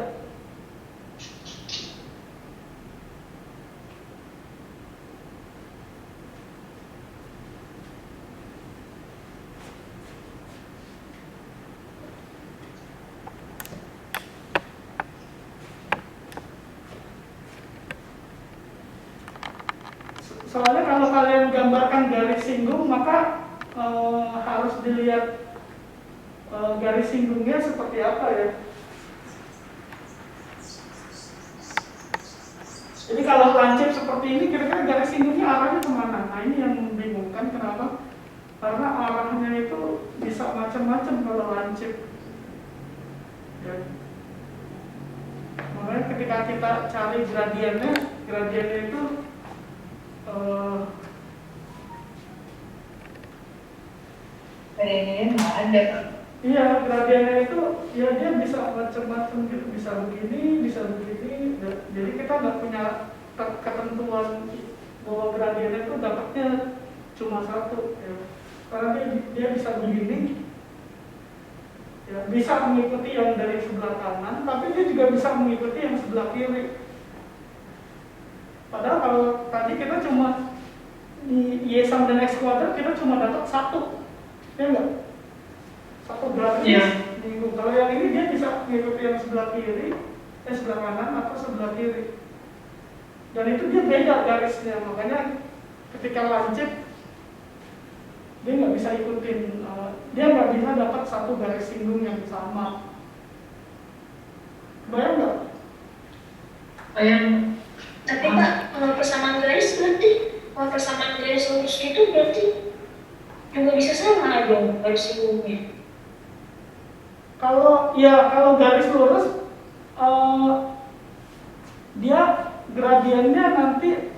Speaker 1: Soalnya kalau kalian gambarkan garis singgung, maka harus dilihat garis singgungnya seperti apa ya. Jadi kalau lancip seperti ini, kira-kira garis singgungnya arahnya kemana? Nah ini yang membingungkan. Kenapa? Karena arahnya itu bisa macam-macam kalau lancip. Ya. Makanya ketika kita cari gradiennya itu
Speaker 8: Gradiennya nggak ada, Pak.
Speaker 1: iya, gradiennya itu ya dia bisa macam-macam gitu, bisa begini. Jadi kita nggak punya ketentuan bahwa gradiennya itu dapatnya cuma satu ya. Karena dia bisa begini, ya, bisa mengikuti yang dari sebelah kanan, tapi dia juga bisa mengikuti yang sebelah kiri. Padahal kalau tadi kita cuma di Y sama dan X kuadrat kita cuma dapat satu, ya enggak? Satu garis.
Speaker 8: Iya.
Speaker 1: Kalau yang ini dia bisa mengikuti yang sebelah kiri, sebelah kanan atau sebelah kiri. Dan itu dia beda garisnya, makanya ketika lancip dia nggak bisa ikutin, dia nggak bisa dapat satu garis singgung yang sama. Bayang nggak?
Speaker 8: Bayang.
Speaker 7: Tapi Pak, kalau persamaan garis lurus gitu berarti juga bisa sama dong garis singgungnya.
Speaker 1: Kalau garis lurus, dia gradiennya nanti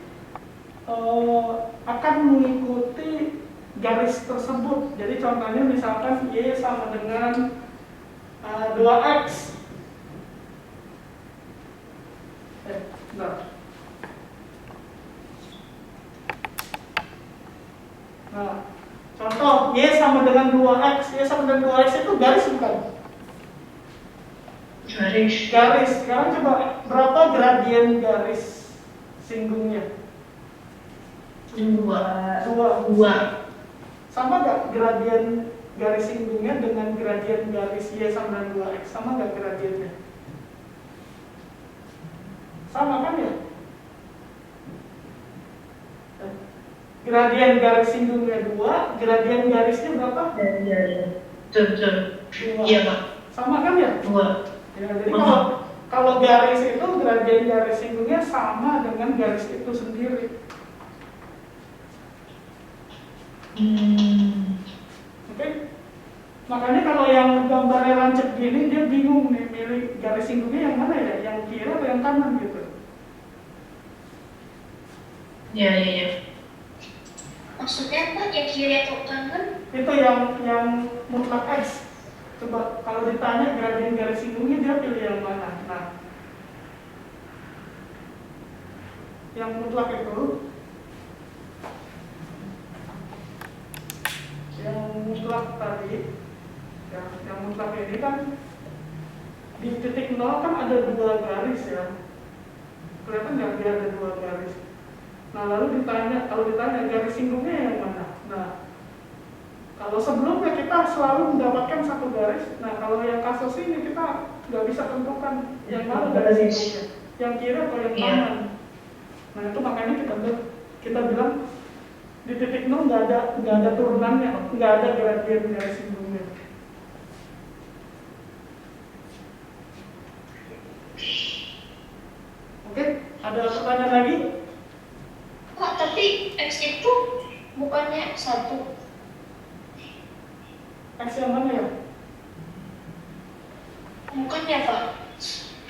Speaker 1: akan mengikuti garis tersebut. Jadi contohnya misalkan Y sama dengan 2X. Bentar. Nah, contoh Y sama dengan 2X. Y sama dengan 2X itu garis bukan? Garis. Sekarang coba berapa gradien garis singgungnya?
Speaker 8: Dua.
Speaker 1: Sama nggak gradien garis singgungnya dengan gradien garis Y sama dengan 2X? Sama nggak gradiennya? Sama kan ya? Gradien garis singgungnya 2, gradien garisnya berapa?
Speaker 8: Iya. Betul.
Speaker 1: 2.
Speaker 8: Iya, Pak.
Speaker 1: Sama kan ya?
Speaker 8: 2.
Speaker 1: Ya, jadi Kalau garis itu gradien garis singgungnya sama dengan garis itu sendiri. Oke? Makanya kalau yang gambarnya lancip gini, dia bingung nih milih garis singgungnya yang mana ya, yang kiri atau yang kanan gitu.
Speaker 8: Ya.
Speaker 7: Maksudnya apa? Yang kiri atau kanan?
Speaker 1: Itu yang mutlak X. Coba kalau ditanya gradien garis singgungnya dia pilih yang mana? Nah, yang mutlak itu, yang mutlak tadi, yang mutlak ini kan di titik 0 kan ada 2 garis ya. Kelihatan nggak dia ada 2 garis? Nah lalu kalau ditanya garis singgungnya yang mana? Nah, kalau sebelumnya kita selalu mendapatkan 1 garis, nah kalau yang kasus ini kita nggak bisa tentukan yang mana garis singgungnya, yang kiri atau yang kanan. Nah itu makanya kita bilang di titik 0 nggak ada turunannya, nggak ada gradien garis singgungnya. Oke, ada pertanyaan lagi?
Speaker 7: Kok tapi X itu bukannya 1?
Speaker 1: X yang mana ya?
Speaker 7: Bukannya Pak?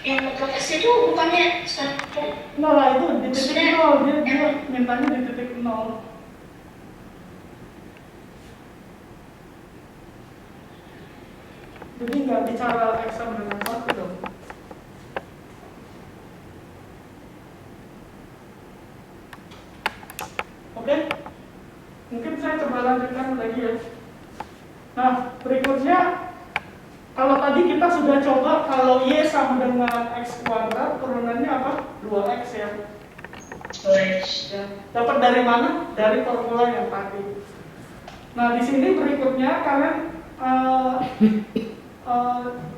Speaker 7: Yang mutlak X itu bukannya 1?
Speaker 1: Nah lah itu di titik 0, dia mintanya di titik 0. Jadi nggak bicara X sama dengan 1 dong. Oke, mungkin saya coba lanjutkan lagi ya. Nah, berikutnya, kalau tadi kita sudah coba kalau Y sama dengan X kuadrat, turunannya apa? 2X ya.
Speaker 8: 2X.
Speaker 1: Ya. Dapat dari mana? Dari formula yang tadi. Nah, di sini berikutnya kalian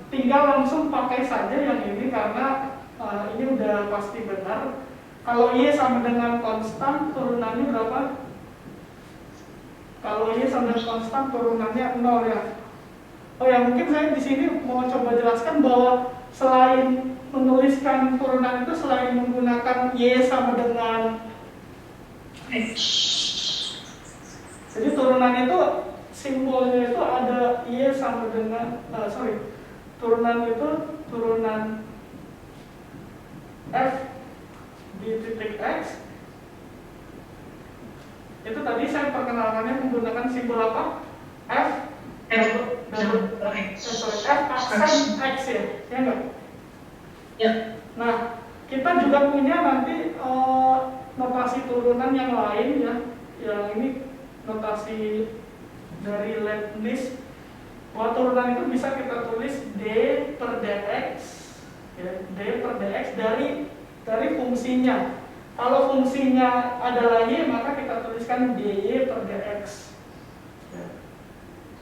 Speaker 1: tinggal langsung pakai saja yang ini karena ini udah pasti benar. Kalau Y sama dengan konstan, turunannya berapa? Kalau Y sama dengan konstan, turunannya 0 ya. Oh ya, mungkin saya di sini mau coba jelaskan bahwa selain menuliskan turunan itu, selain menggunakan Y sama dengan
Speaker 8: X.
Speaker 1: Jadi turunan itu simbolnya itu ada Y sama dengan turunan itu turunan F di titik X. Itu tadi saya perkenalkannya menggunakan simbol apa? F aksen X ya, ya enggak?
Speaker 8: Ya.
Speaker 1: Nah, kita juga punya nanti notasi turunan yang lain ya. Yang ini notasi dari Leibniz. Bahwa turunan itu bisa kita tulis D per dx, ya, D per dx dari fungsinya. Kalau fungsinya adalah Y, maka kita tuliskan dy per dx. Ya.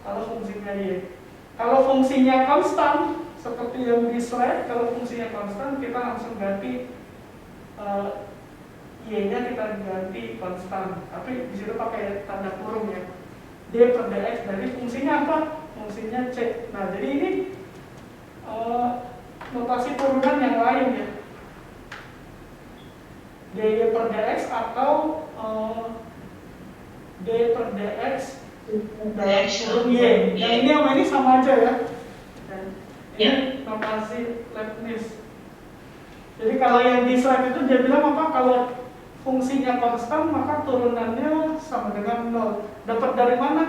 Speaker 1: Kalau fungsinya Y. Kalau fungsinya konstan, seperti yang di slide, kalau fungsinya konstan, kita langsung ganti Y-nya kita ganti konstan. Tapi di situ pakai tanda kurung ya. D per dx dari fungsinya apa? Fungsinya C. Nah, jadi ini notasi turunan yang lain ya. dy per dx atau D per dx dalam kurung Y. Yang ini sama ini sama aja ya. Dan ini notasi Leibniz. Jadi kalau yang di slide itu dia bilang apa? Kalau fungsinya konstan maka turunannya sama dengan 0. Dapat dari mana?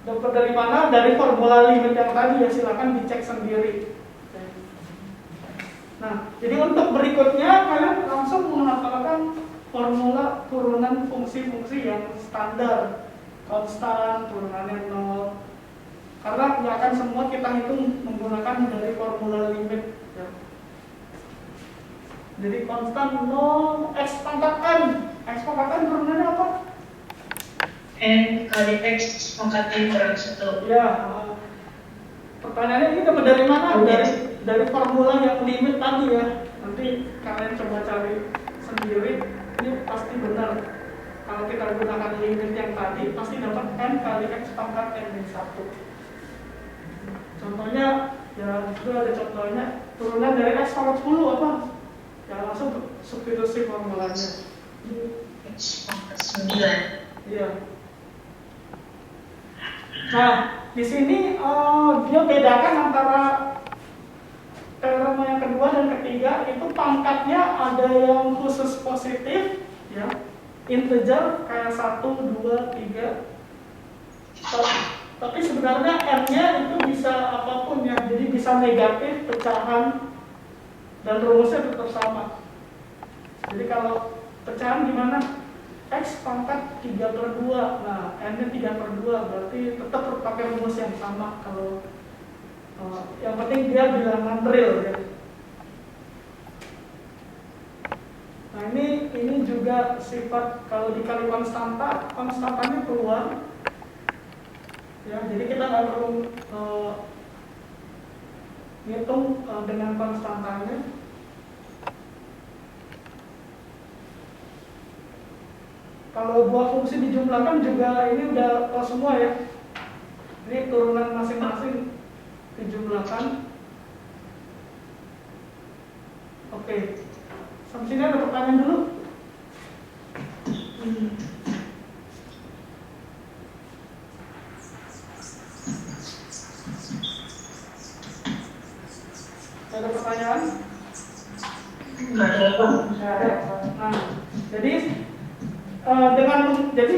Speaker 1: Dapat dari mana? Dari formula limit yang tadi ya, silakan dicek sendiri. Nah, jadi untuk berikutnya kalian langsung menghafalkan formula turunan fungsi-fungsi yang standar, konstan, turunannya 0. Karena nggak akan semua kita hitung menggunakan dari formula limit. Ya. Jadi konstan 0, X pangkat N. X pangkat N turunannya apa?
Speaker 8: N kali X pangkat N kurang 1.
Speaker 1: Ya, pertanyaannya ini dapat dari mana? Dari formula yang limit tadi ya. Nanti kalian coba cari sendiri, ini pasti benar. Kalau kita gunakan limit yang tadi, pasti dapat N kali X pangkat N min 1. Contohnya Ya, itu ada contohnya turunan dari X pangkat 10 apa? Ya langsung substitusi formulanya.
Speaker 8: X pangkat 9.
Speaker 1: Iya. Nah, di sini dia bedakan antara teorema yang kedua dan ketiga itu pangkatnya ada yang khusus positif, ya, integer kayak 1, 2, 3. Tapi sebenarnya n-nya itu bisa apapun ya, jadi bisa negatif, pecahan, dan rumusnya tetap sama. Jadi kalau pecahan gimana? X pangkat 3/2, nah n-nya 3/2, berarti tetap pakai rumus yang sama. Kalau yang penting dia bilangan real ya. Nah ini juga sifat kalau dikali konstanta, konstantanya keluar. Ya, jadi kita nggak perlu ngitung dengan konstantanya. Kalau dua fungsi dijumlahkan juga ini udah tahu semua ya. Ini turunan masing-masing dijumlahkan. Oke, sampai sini ada pertanyaan dulu? Ada pertanyaan?
Speaker 8: Nggak ada, Pak.
Speaker 1: Nah, jadi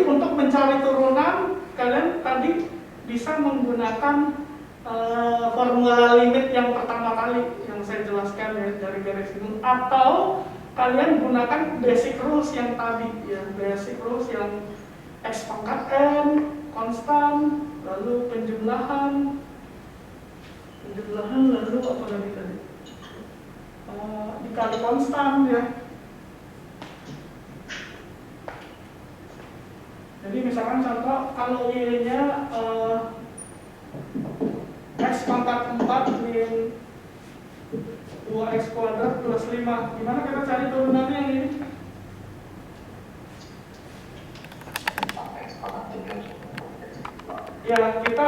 Speaker 1: untuk mencari turunan kalian tadi bisa menggunakan formula limit yang pertama kali yang saya jelaskan ya dari garis ini, atau kalian gunakan basic rules yang tadi ya, basic rules yang x pangkat n konstan, lalu penjumlahan lalu apa lagi tadi, dikali konstan ya. Jadi misalkan contoh kalau y-nya x pangkat 4 min 2x kuadrat plus 5, gimana kita cari turunannya yang ini? Ya, kita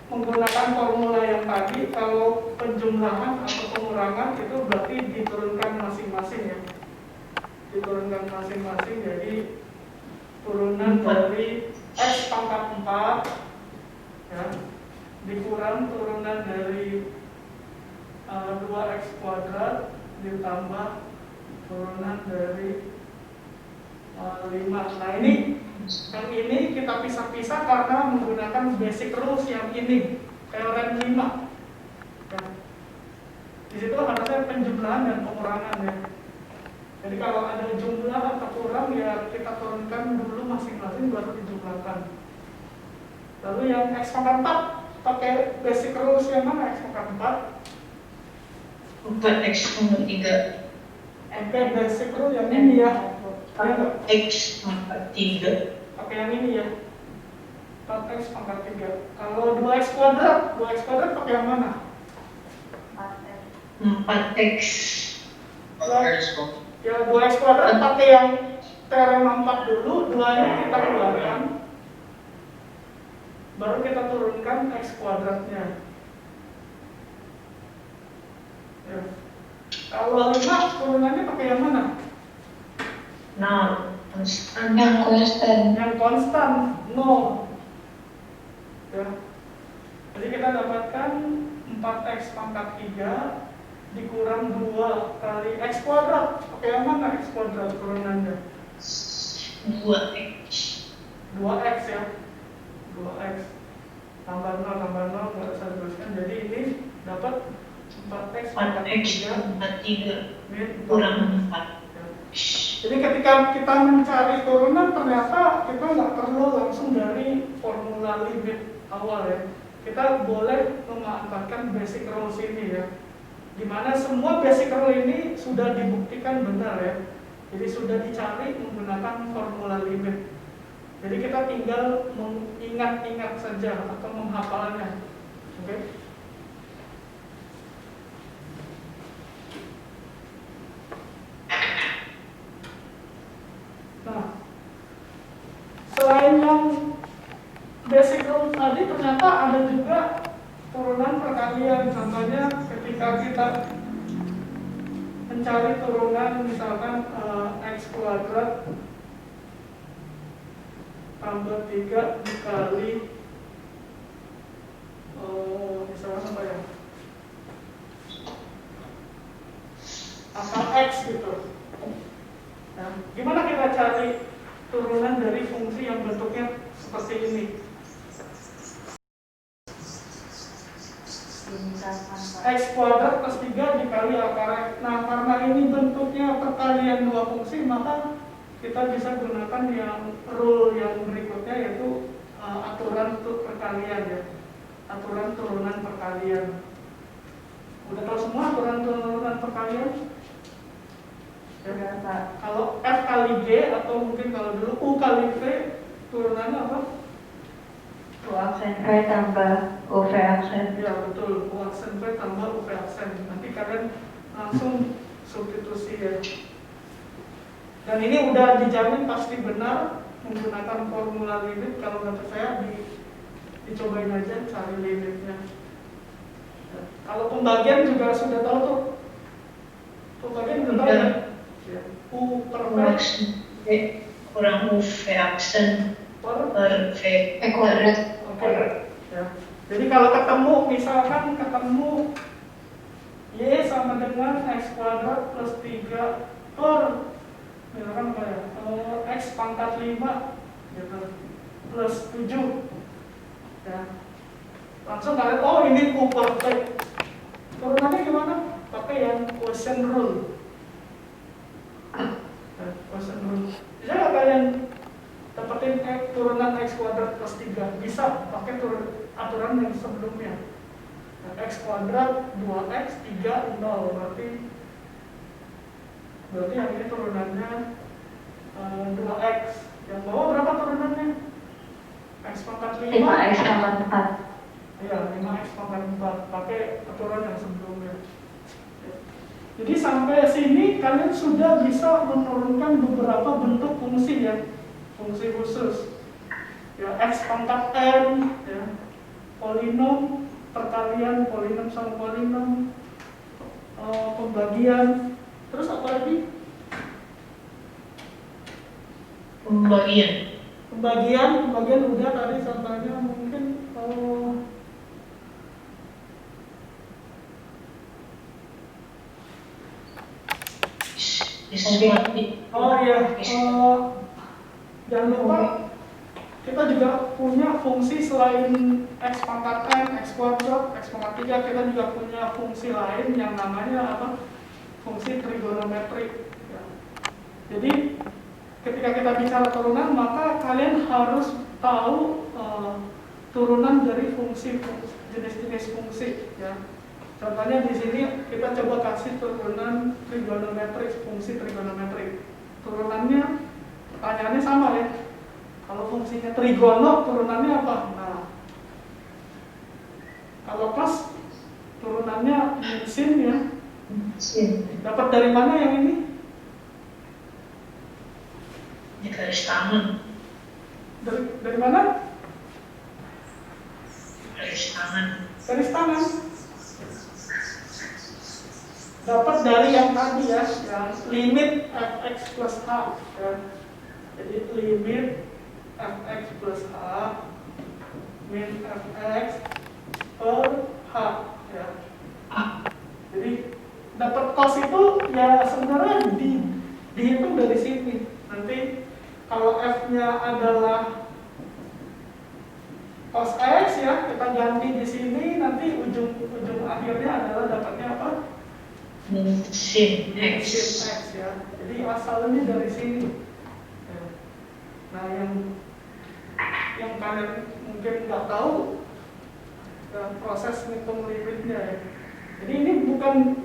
Speaker 1: menggunakan formula yang tadi. Kalau penjumlahan atau pengurangan itu berarti diturunkan masing-masing ya, diturunkan masing-masing. Jadi turunan dari x pangkat 4 ya, dikurang turunan dari 2x kuadrat ditambah turunan dari 5. Nah yang ini kita pisah-pisah karena menggunakan basic rules yang ini, teorem 5 ya. Di situ harusnya penjumlahan dan pengurangan ya. Jadi kalau ada jumlah atau kurang ya kita turunkan dulu masing-masing baru dijumlahkan. Lalu yang x pangkat 4 pakai basic rules yang mana? X pangkat 4
Speaker 8: 4x pangkat 3.
Speaker 1: pakai basic rule yang ini ya.
Speaker 8: X pangkat 3.
Speaker 1: Pakai yang ini ya, 4x pangkat 3. Kalau 2x kuadrat pakai yang mana?
Speaker 8: 4x.
Speaker 1: Ya 2x kuadrat pakai yang teorem 4 dulu, 2-nya kita keluarkan, baru kita turunkan x kuadratnya ya. Kalau 5 turunannya pakai yang mana?
Speaker 8: Nah, konstan.
Speaker 1: Yang konstan 0 ya. Jadi kita dapatkan 4x pangkat 3 dikurang 2 kali x kuadrat. Pakai yang mana x kuadrat turunannya?
Speaker 8: 2x.
Speaker 1: 2x ya, 2x tambah 0 nggak usah dituliskan. Jadi ini dapat 4x pangkat
Speaker 8: 3 kurang 4.
Speaker 1: Jadi ketika kita mencari turunan ternyata kita nggak perlu langsung dari formula limit awal ya. Kita boleh memanfaatkan basic rules ini ya, dimana semua basic rule ini sudah dibuktikan benar ya. Jadi sudah dicari menggunakan formula limit. Jadi kita tinggal mengingat-ingat saja atau menghafalnya. Oke? Nah, selain yang basic rule tadi ternyata ada juga turunan perkalian. Contoh ketika kita mencari turunan misalkan x kuadrat tambah 3 dikali misalkan apa ya, akar x gitu. Nah, gimana kita cari turunan dari fungsi yang bentuknya seperti ini? X kuadrat plus 3 dikali akar x. Nah, karena ini bentuknya perkalian dua fungsi, maka kita bisa gunakan yang rule yang berikutnya, yaitu aturan perkalian ya. Aturan turunan perkalian. Udah tahu semua aturan turunan perkalian? Ya, kalau F kali G atau mungkin kalau dulu U kali V, turunannya apa?
Speaker 2: U aksen V tambah UV aksen.
Speaker 1: Ya betul, U aksen V tambah UV aksen. Nanti kalian langsung substitusi ya. Dan ini udah dijamin pasti benar menggunakan formula limit. Kalau nggak percaya dicobain aja cari limitnya. Ya. Kalau pembagian juga sudah tahu tuh. Pembagian sudah tahu ya. Ya. U per V
Speaker 8: kurang UV aksen per V
Speaker 2: kuadrat.
Speaker 1: Oke. Ya. Jadi kalau ketemu, misalkan ketemu Y sama dengan X kuadrat plus 3 per misalkan apa ya, X pangkat 5 gitu, plus 7 ya. Langsung kalian, oh ini U per V. Turunannya gimana? Pakai yang quotient rule. Quotient rule. Bisa nggak kalian dapetin turunan X kuadrat plus 3? Bisa, pakai aturan yang sebelumnya. Nah, X kuadrat 2X 3 0, berarti yang ini turunannya 2X. Yang bawah berapa turunannya? X pangkat 5
Speaker 2: 5X pangkat 4.
Speaker 1: Iya, 5X pangkat 4. Pakai aturan yang sebelumnya. Jadi sampai sini kalian sudah bisa menurunkan beberapa bentuk fungsi ya, fungsi khusus. Ya, X pangkat N, ya, polinom, perkalian polinom sama polinom, pembagian, terus apa lagi? Pembagian udah tadi contohnya mungkin oh iya, jangan lupa kita juga punya fungsi selain X pangkat N, X kuadrat, X pangkat 3, kita juga punya fungsi lain yang namanya apa? Fungsi trigonometrik ya. Jadi ketika kita bicara turunan, maka kalian harus tahu turunan dari fungsi jenis-jenis fungsi ya. Contohnya di sini kita coba kasih turunan trigonometrik, fungsi trigonometrik. Turunannya, pertanyaannya sama ya. Kalau fungsinya trigono, turunannya apa? Nah, kalau plus, turunannya sin ya. Dapat dari mana yang ini?
Speaker 8: Ini garis tangan.
Speaker 1: Dari mana?
Speaker 8: Garis tangan.
Speaker 1: Garis tangan. Dapat dari yang tadi ya, yang limit fx plus h ya. Jadi limit fx plus h min fx per h ya. Jadi dapat cos itu ya sebenarnya dihitung dari sini. Nanti kalau f-nya adalah cos x ya, kita ganti di sini, nanti ujung akhirnya adalah dapatnya apa?
Speaker 8: Sin
Speaker 1: Sin
Speaker 8: X.
Speaker 1: X ya. Jadi asalnya dari sini. Nah, yang kalian mungkin nggak tahu proses ngitung limitnya ya. Jadi ini bukan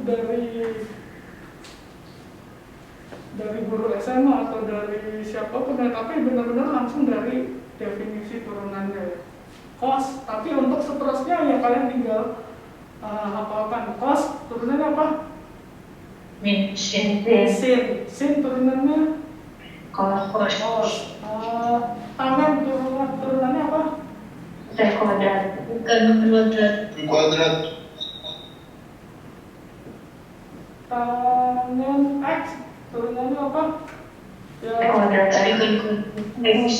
Speaker 1: dari guru SMA atau dari siapapun ya, tapi benar-benar langsung dari definisi turunannya ya. Cos, tapi untuk seterusnya ya kalian tinggal hafalkan. Cos turunannya apa?
Speaker 8: Min sin.
Speaker 1: Sin turunannya
Speaker 2: Cos.
Speaker 1: Tangan turunannya apa?
Speaker 2: Sek kuadrat.
Speaker 8: Bukan kuadrat.
Speaker 5: kuadrat.
Speaker 1: tangen X turunannya apa? Ya,
Speaker 2: Kuadrat X.
Speaker 8: Secant X.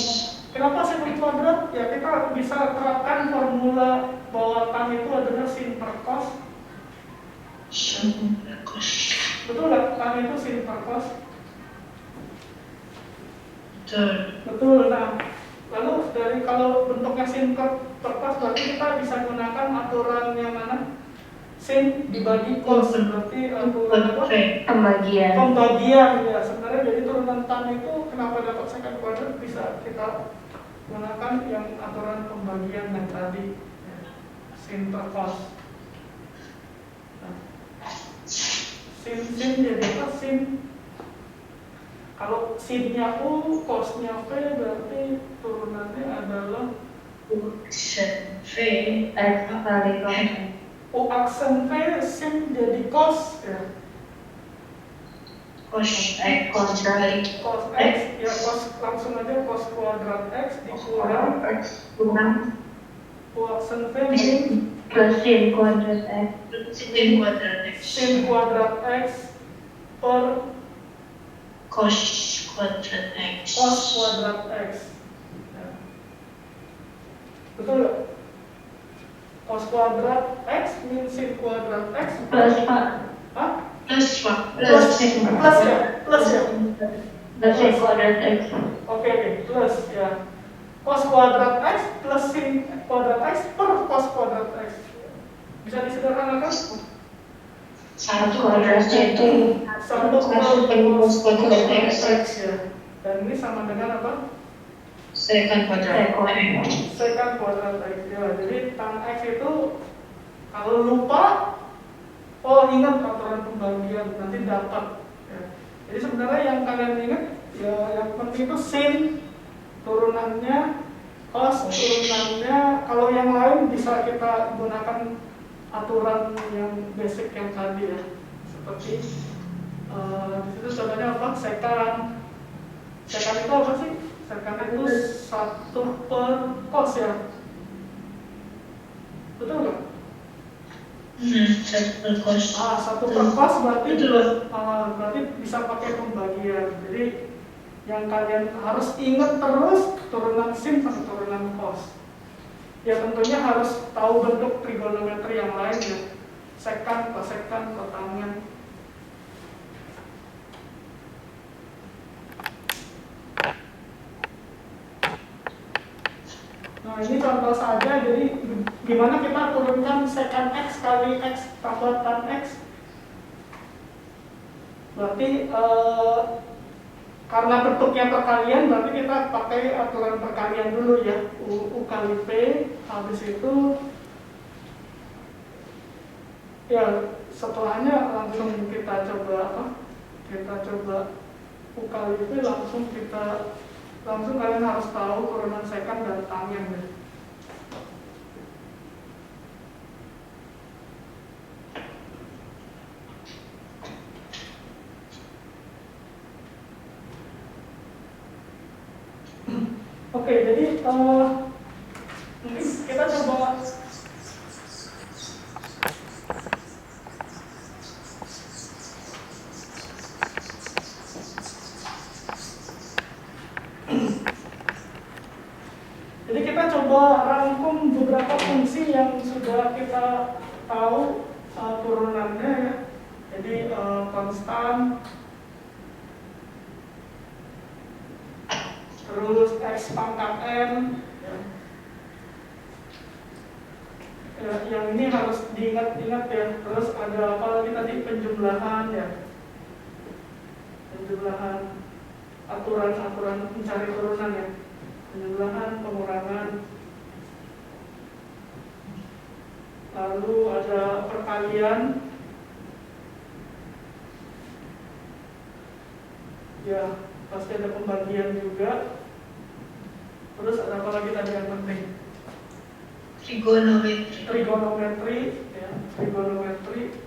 Speaker 1: kenapa sin kuadrat? Ya kita bisa terapkan formula bahwa tan itu adalah sin per cos. Betul nggak? Tan itu sin per cos.
Speaker 8: Betul.
Speaker 1: Betul. Nah, lalu dari kalau bentuknya sin per cos berarti kita bisa gunakan aturan yang mana? Sin dibagi cos, berarti aturan apa?
Speaker 2: Pembagian.
Speaker 1: Pembagian ya. Sebenarnya dari turunan tan itu kenapa dapat secant kuadrat bisa kita gunakan yang aturan pembagian yang tadi ya. Sin per cos. Nah, sin jadi apa? Sin kalau sinnya U, cosnya V berarti turunannya adalah
Speaker 8: Sin V.
Speaker 2: X kali cos.
Speaker 1: U aksen V, sin jadi cos ya.
Speaker 8: Cos
Speaker 2: X kuadrat.
Speaker 1: Cos X ya, cos langsung aja cos kuadrat X dikurang
Speaker 4: X.
Speaker 8: kurang
Speaker 1: U aksen V min
Speaker 2: Plus sin kuadrat X.
Speaker 8: sin kuadrat X.
Speaker 1: sin kuadrat X per
Speaker 8: Cos kuadrat X.
Speaker 1: cos kuadrat X ya. Betul nggak? Cos kuadrat X min sin kuadrat X
Speaker 2: Plus Pak.
Speaker 1: Hah?
Speaker 8: Plus Pak.
Speaker 1: Plus
Speaker 8: Plus.
Speaker 1: plus ya? Plus ya?
Speaker 2: Plus sin kuadrat X.
Speaker 1: Oke, plus ya. Cos kuadrat X plus sin kuadrat X per cos kuadrat X. Bisa disederhanakan?
Speaker 8: Satu
Speaker 2: Kuadrat itu.
Speaker 1: Satu per cos kuadrat X ya. Dan ini sama dengan apa?
Speaker 8: secant kuadrat X.
Speaker 1: Secant kuadrat X ya. Jadi tan X itu kalau lupa, oh ingat aturan pembagian nanti dapat. Ya. Jadi sebenarnya yang kalian ingat ya yang penting itu sin turunannya, cos turunannya. Kalau yang lain bisa kita gunakan aturan yang basic yang tadi ya. Seperti di situ contohnya apa? Secant. Secant itu apa sih? Secant itu 1 per cos ya. Betul nggak?
Speaker 8: Satu per cos.
Speaker 1: 1 per cos berarti berarti bisa pakai pembagian. Jadi yang kalian harus ingat terus turunan sin sama turunan cos. Ya tentunya harus tahu bentuk trigonometri yang lain ya. Secant, cosecant, kotangen. Nah ini contoh saja, jadi gimana kita turunkan secant X kali X tambah tan X. Berarti karena bentuknya perkalian, berarti kita pakai aturan perkalian dulu ya. U kali P, habis itu ya setelahnya langsung kita coba apa? Kita coba U kali P, langsung kalian harus tahu turunan secant dan tangen ya. Oke, jadi mungkin kita coba jadi kita coba rangkum beberapa fungsi yang sudah kita tahu turunannya ya. Jadi konstan, terus X pangkat N ya. Ya, yang ini harus diingat-ingat ya. Terus ada apa lagi tadi? Penjumlahan ya. Penjumlahan, aturan-aturan mencari turunan ya. Penjumlahan, pengurangan. Lalu ada perkalian. Ya, pasti ada pembagian juga. Terus ada apa lagi tadi yang penting? Trigonometri ya, trigonometri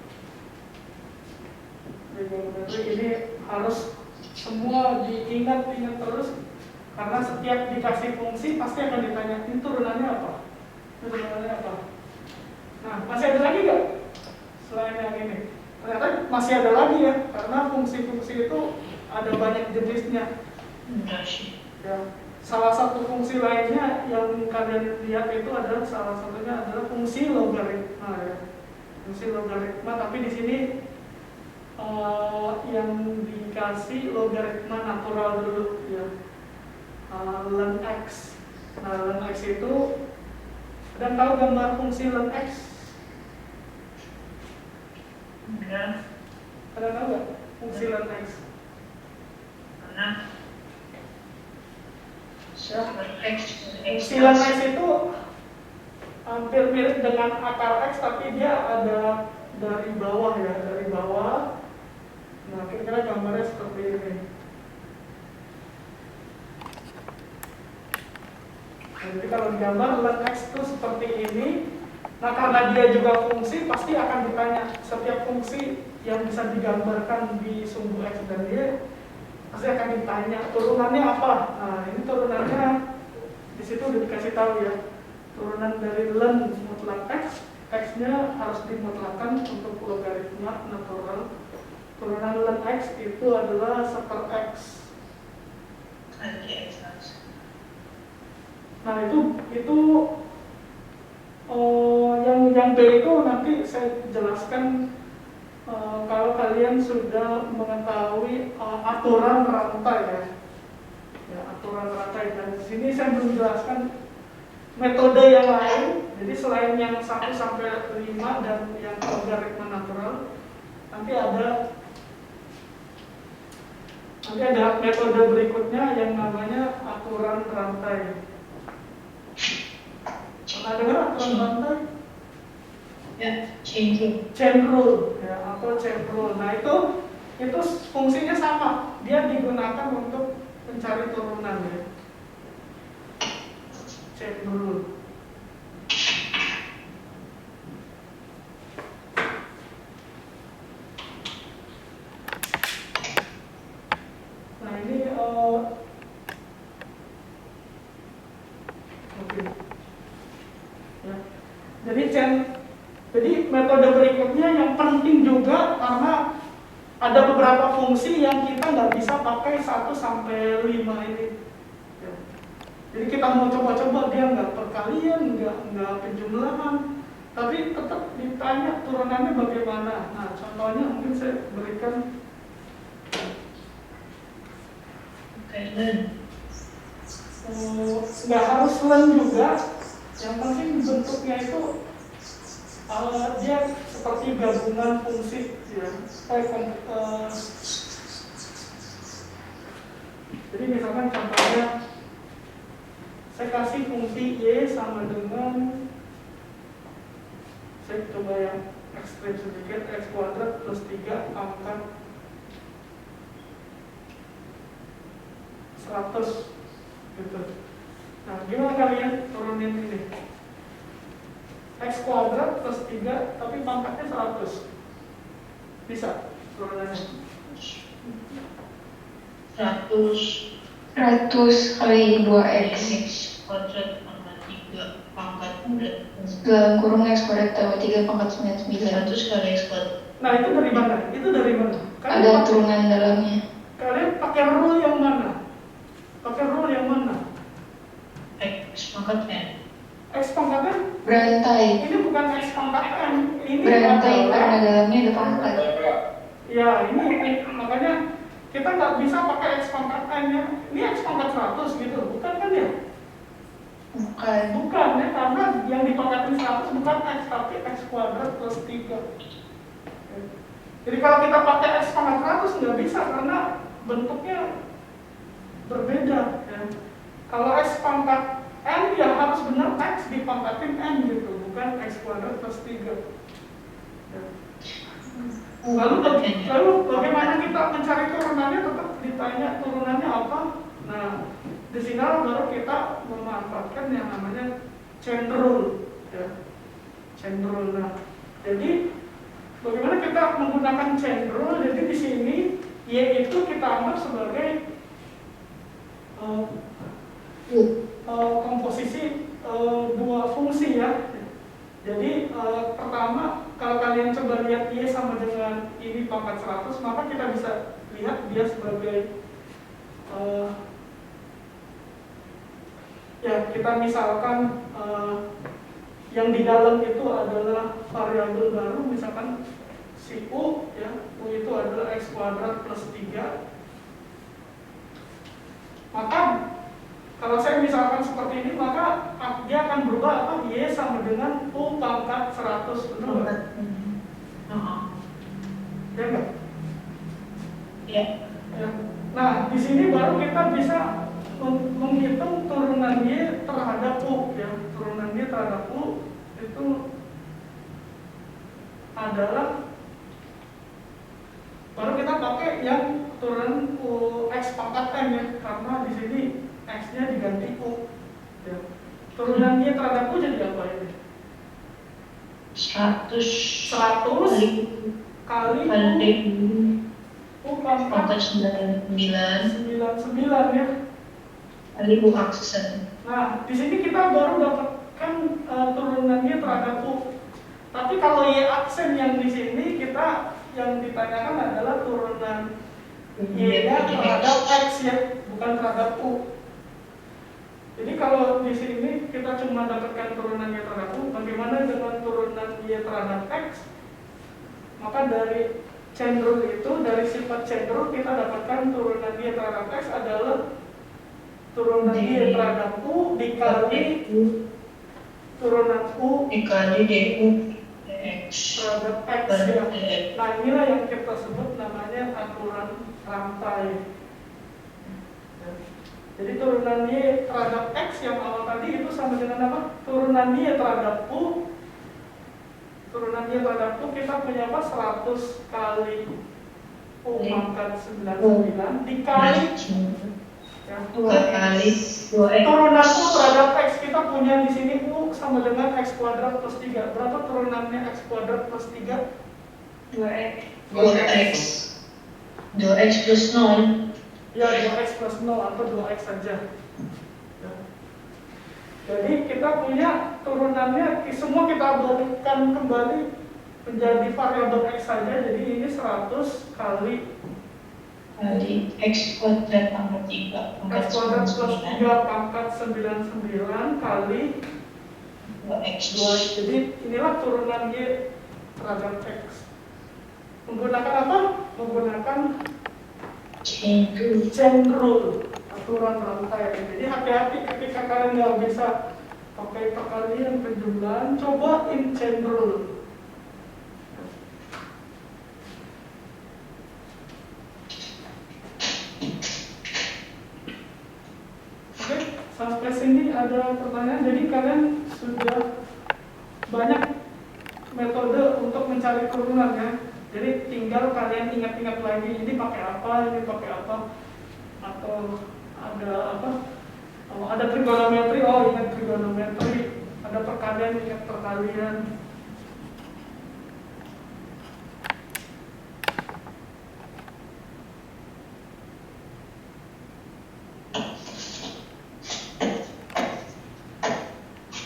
Speaker 1: ini harus semua diingat-ingat terus, karena setiap dikasih fungsi pasti akan ditanya ini turunannya apa? Turunannya apa? Nah, masih ada lagi nggak selain yang ini? Ternyata masih ada lagi ya, karena fungsi-fungsi itu ada banyak jenisnya.
Speaker 8: Enggak sih.
Speaker 1: Ya, salah satu fungsi lainnya yang kalian lihat itu adalah salah satunya adalah fungsi logaritma ya. Fungsi logaritma, tapi di sini yang dikasih logaritma natural dulu ya. Ln x. Nah, ln x itu, dan tahu gambar fungsi ln x?
Speaker 8: Enggak.
Speaker 1: Ada tahu nggak fungsi ln x?
Speaker 8: Karena
Speaker 1: Fungsi ln x itu hampir mirip dengan akar x, tapi dia ada dari bawah ya, dari bawah. Nah, kira-kira gambarnya seperti ini. Nah, jadi kalau digambar ln x itu seperti ini. Nah, karena dia juga fungsi, pasti akan ditanya setiap fungsi yang bisa digambarkan di sumbu x dan y, pasti akan ditanya turunannya apa. Nah, ini turunannya di situ udah dikasih tahu ya. Turunan dari ln mutlak x, x-nya harus dimutlakan untuk logaritma natural. Turunan ln x itu adalah seper x. Nah, itu yang B itu nanti saya jelaskan kalau kalian sudah mengetahui aturan rantai ya. Ya, aturan rantai, dan di sini saya belum jelaskan metode yang lain. Jadi selain yang 1 sampai 5 dan yang logaritma natural, nanti ada metode berikutnya yang namanya aturan rantai. Pernah dengar aturan rantai?
Speaker 8: Ya, chain
Speaker 1: rule ya, atau chain rule. Nah, itu fungsinya sama. Dia digunakan untuk mencari turunan ya. Chain rule. Nah, ini oke. Ya. Jadi metode berikutnya yang penting juga, karena ada beberapa fungsi yang kita nggak bisa pakai 1 sampai 5 ini. Ya. Jadi kita mau coba-coba, dia nggak perkalian, nggak penjumlahan, tapi tetap ditanya turunannya bagaimana. Nah, contohnya mungkin saya berikan. Nggak harus ln juga, yang penting bentuknya itu dia seperti gabungan fungsi ya. Jadi misalkan contohnya saya kasih fungsi y sama dengan, saya coba yang ekstrim sedikit, x kuadrat plus 3 pangkat 100 gitu. Nah, gimana kalian turunin ini? X kuadrat plus 3 tapi pangkatnya 100. Bisa turunannya?
Speaker 2: 100 kali 2x
Speaker 8: kuadrat pangkat 3 pangkat bulat
Speaker 2: dalam kurung x kuadrat tambah 3 pangkat 99.
Speaker 8: 100 kali x kuadrat.
Speaker 1: Nah, itu dari mana? Itu dari mana?
Speaker 2: Ada turunan dalamnya.
Speaker 1: Kalian pakai rule yang mana? Pakai rule yang mana?
Speaker 8: X pangkat n.
Speaker 1: X pangkat n?
Speaker 2: Berantai.
Speaker 1: Ini bukan X pangkat n. Ini
Speaker 2: Berantai
Speaker 1: adalah,
Speaker 2: karena dalamnya ada pangkat.
Speaker 1: ya ini makanya kita nggak bisa pakai X pangkat n ya. Ini X pangkat 100 gitu, bukan kan ya?
Speaker 2: Bukan.
Speaker 1: Bukan ya, karena yang dipangkatin 100 bukan X, tapi X kuadrat plus 3. Jadi kalau kita pakai X pangkat 100 nggak bisa, karena bentuknya berbeda ya. Kalau X pangkat n ya harus benar X dipangkatin n gitu, bukan X kuadrat plus 3 ya. Lalu bagaimana kita mencari turunannya? Tetap ditanya turunannya apa. Nah, di sini baru kita memanfaatkan yang namanya chain rule ya. Chain rule. Nah, jadi bagaimana kita menggunakan chain rule? Jadi di sini y itu kita anggap sebagai komposisi dua fungsi ya. Jadi pertama kalau kalian coba lihat Y sama dengan ini pangkat 100, maka kita bisa lihat dia sebagai ya kita misalkan yang di dalam itu adalah variabel baru, misalkan si U, ya, U itu adalah X kuadrat plus 3. Maka kalau saya misalkan seperti ini, maka dia akan berubah apa? Y sama dengan U pangkat 100, betul nggak? Ya nggak?
Speaker 8: Ya.
Speaker 1: Ya. Nah, di sini baru kita bisa menghitung turunan Y terhadap U, ya. Turunan Y terhadap U itu adalah baru kita pakai yang turunan U X pangkat M, ya, karena di sini X-nya diganti U. Ya. Turunan Y terhadap U jadi apa ini?
Speaker 8: 100
Speaker 1: kali U pangkat 99 ya.
Speaker 8: kali U aksen.
Speaker 1: Nah, di sini kita baru dapatkan turunannya terhadap U. Tapi kalau Y aksen yang di sini kita yang ditanyakan adalah turunan Y-nya terhadap X, ya, bukan terhadap U. Jadi kalau di sini kita cuma dapatkan turunan Y terhadap U, bagaimana dengan turunan Y terhadap X? Maka dari chain rule itu, dari sifat chain rule kita dapatkan turunan Y terhadap X adalah turunan Y terhadap U dikali turunan U
Speaker 8: dikali DU X
Speaker 1: terhadap X, ya. Nah, inilah yang kita sebut namanya aturan rantai. Jadi turunan Y terhadap X yang awal tadi itu sama dengan apa? Turunan Y terhadap U. Turunan Y terhadap U kita punya apa? 100 kali U pangkat 99 dikali ya,
Speaker 8: 2 kali 2X.
Speaker 1: turunan U terhadap X kita punya di sini U sama dengan X kuadrat plus 3. Berapa turunannya X kuadrat plus 3?
Speaker 2: 2X.
Speaker 8: 2X 2X plus 0.
Speaker 1: Ya, 2X plus 0 atau 2X saja. Ya. Jadi kita punya turunannya, semua kita balikan kembali menjadi variabel X saja. Jadi ini 100 kali
Speaker 8: X kuadrat pangkat 3
Speaker 1: X kuadrat plus 3 pangkat 99 kali
Speaker 8: 2X.
Speaker 1: 2. Jadi inilah turunan Y terhadap X. Menggunakan apa? Menggunakan chain rule, aturan rantai. Jadi hati-hati ketika kalian nggak bisa pakai perkalian penjumlahan, coba in chain rule. Oke, sampai sini ada pertanyaan. Jadi kalian sudah banyak metode untuk mencari turunan, ya. Jadi tinggal kalian ingat-ingat lagi ini pakai apa, atau ada apa? Oh, ada trigonometri, oh ingat trigonometri. Ada perkalian, ingat perkalian.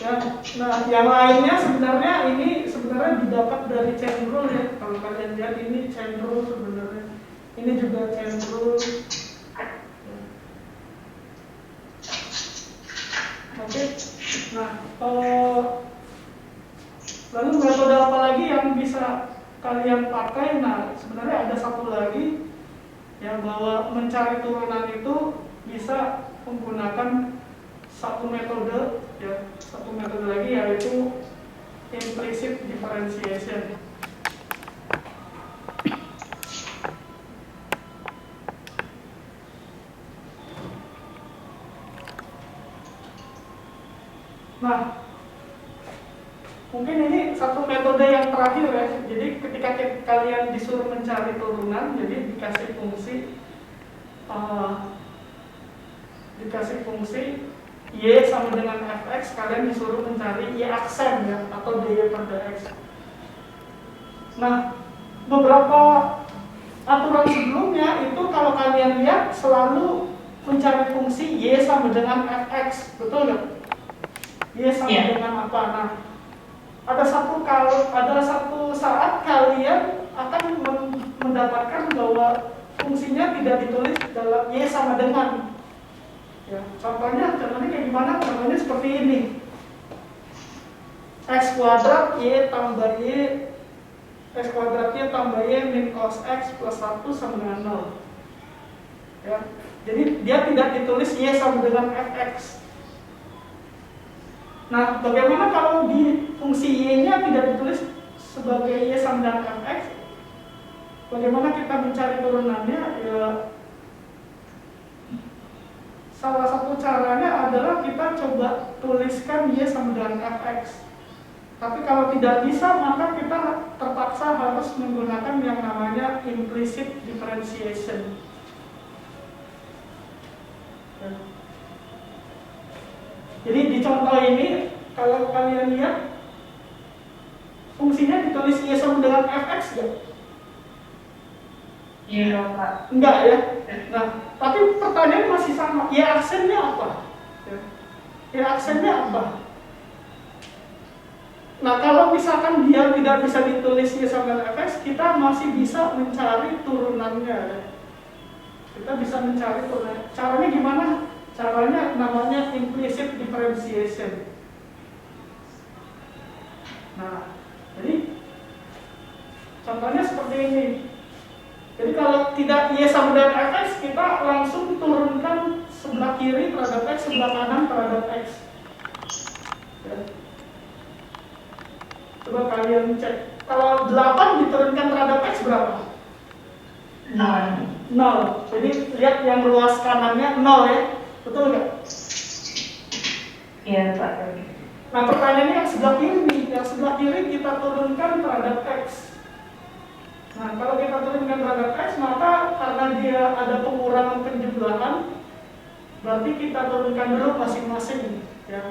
Speaker 1: Ya, nah yang lainnya sebenarnya didapat dari chain rule, ya. Kalau kalian lihat ini chain rule sebenarnya, ini juga chain rule. Oke, nah lalu metode apa lagi yang bisa kalian pakai? Nah sebenarnya ada satu lagi, ya, bahwa mencari turunan itu bisa menggunakan satu metode, ya, satu metode lagi yaitu implicit differentiation. Nah, mungkin ini satu metode yang terakhir, ya. Jadi ketika kalian disuruh mencari turunan, jadi dikasih fungsi Y sama dengan fx, kalian disuruh mencari Y aksen, ya, atau dy per dx. Nah, beberapa aturan sebelumnya itu kalau kalian lihat selalu mencari fungsi Y sama dengan fx, betul nggak? Y sama dengan apa? Nah, ada satu saat kalian akan mendapatkan bahwa fungsinya tidak ditulis dalam Y sama dengan. Ya, contohnya kayak gimana? Contohnya seperti ini. X kuadrat Y tambah Y, X kuadrat Y tambah Y min cos X plus 1 sama dengan 0. Ya, jadi dia tidak ditulis Y sama dengan Fx. Nah, bagaimana kalau di fungsi Y-nya tidak ditulis sebagai Y sama dengan Fx? Bagaimana kita mencari turunannya? Ya, salah satu caranya adalah kita coba tuliskan Y sama dengan Fx. Tapi kalau tidak bisa, maka kita terpaksa harus menggunakan yang namanya implicit differentiation. Jadi di contoh ini, kalau kalian lihat, fungsinya ditulis Y sama dengan Fx nggak?
Speaker 2: Iya, Pak.
Speaker 1: Enggak ya? Nah, tapi pertanyaan masih sama, Y aksennya apa? Y aksennya apa? Nah, kalau misalkan dia tidak bisa ditulis Y sama dengan Fx, kita masih bisa mencari turunannya. Kita bisa mencari turunannya. Caranya gimana? Caranya namanya implicit differentiation. Nah, jadi contohnya seperti ini. Jadi kalau tidak Y sama dengan Fx, kita langsung turunkan sebelah kiri terhadap X, sebelah kanan terhadap X. Ya. Coba kalian cek. Kalau 8 diturunkan terhadap X berapa? 0. Jadi lihat yang luas kanannya 0 ya. Betul nggak?
Speaker 2: Iya, Pak.
Speaker 1: Nah, pertanyaannya yang sebelah kiri nih. Yang sebelah kiri kita turunkan terhadap X. Nah, kalau kita turunkan terhadap X, maka karena dia ada pengurangan penjumlahan, berarti kita turunkan dulu masing-masing. Ya.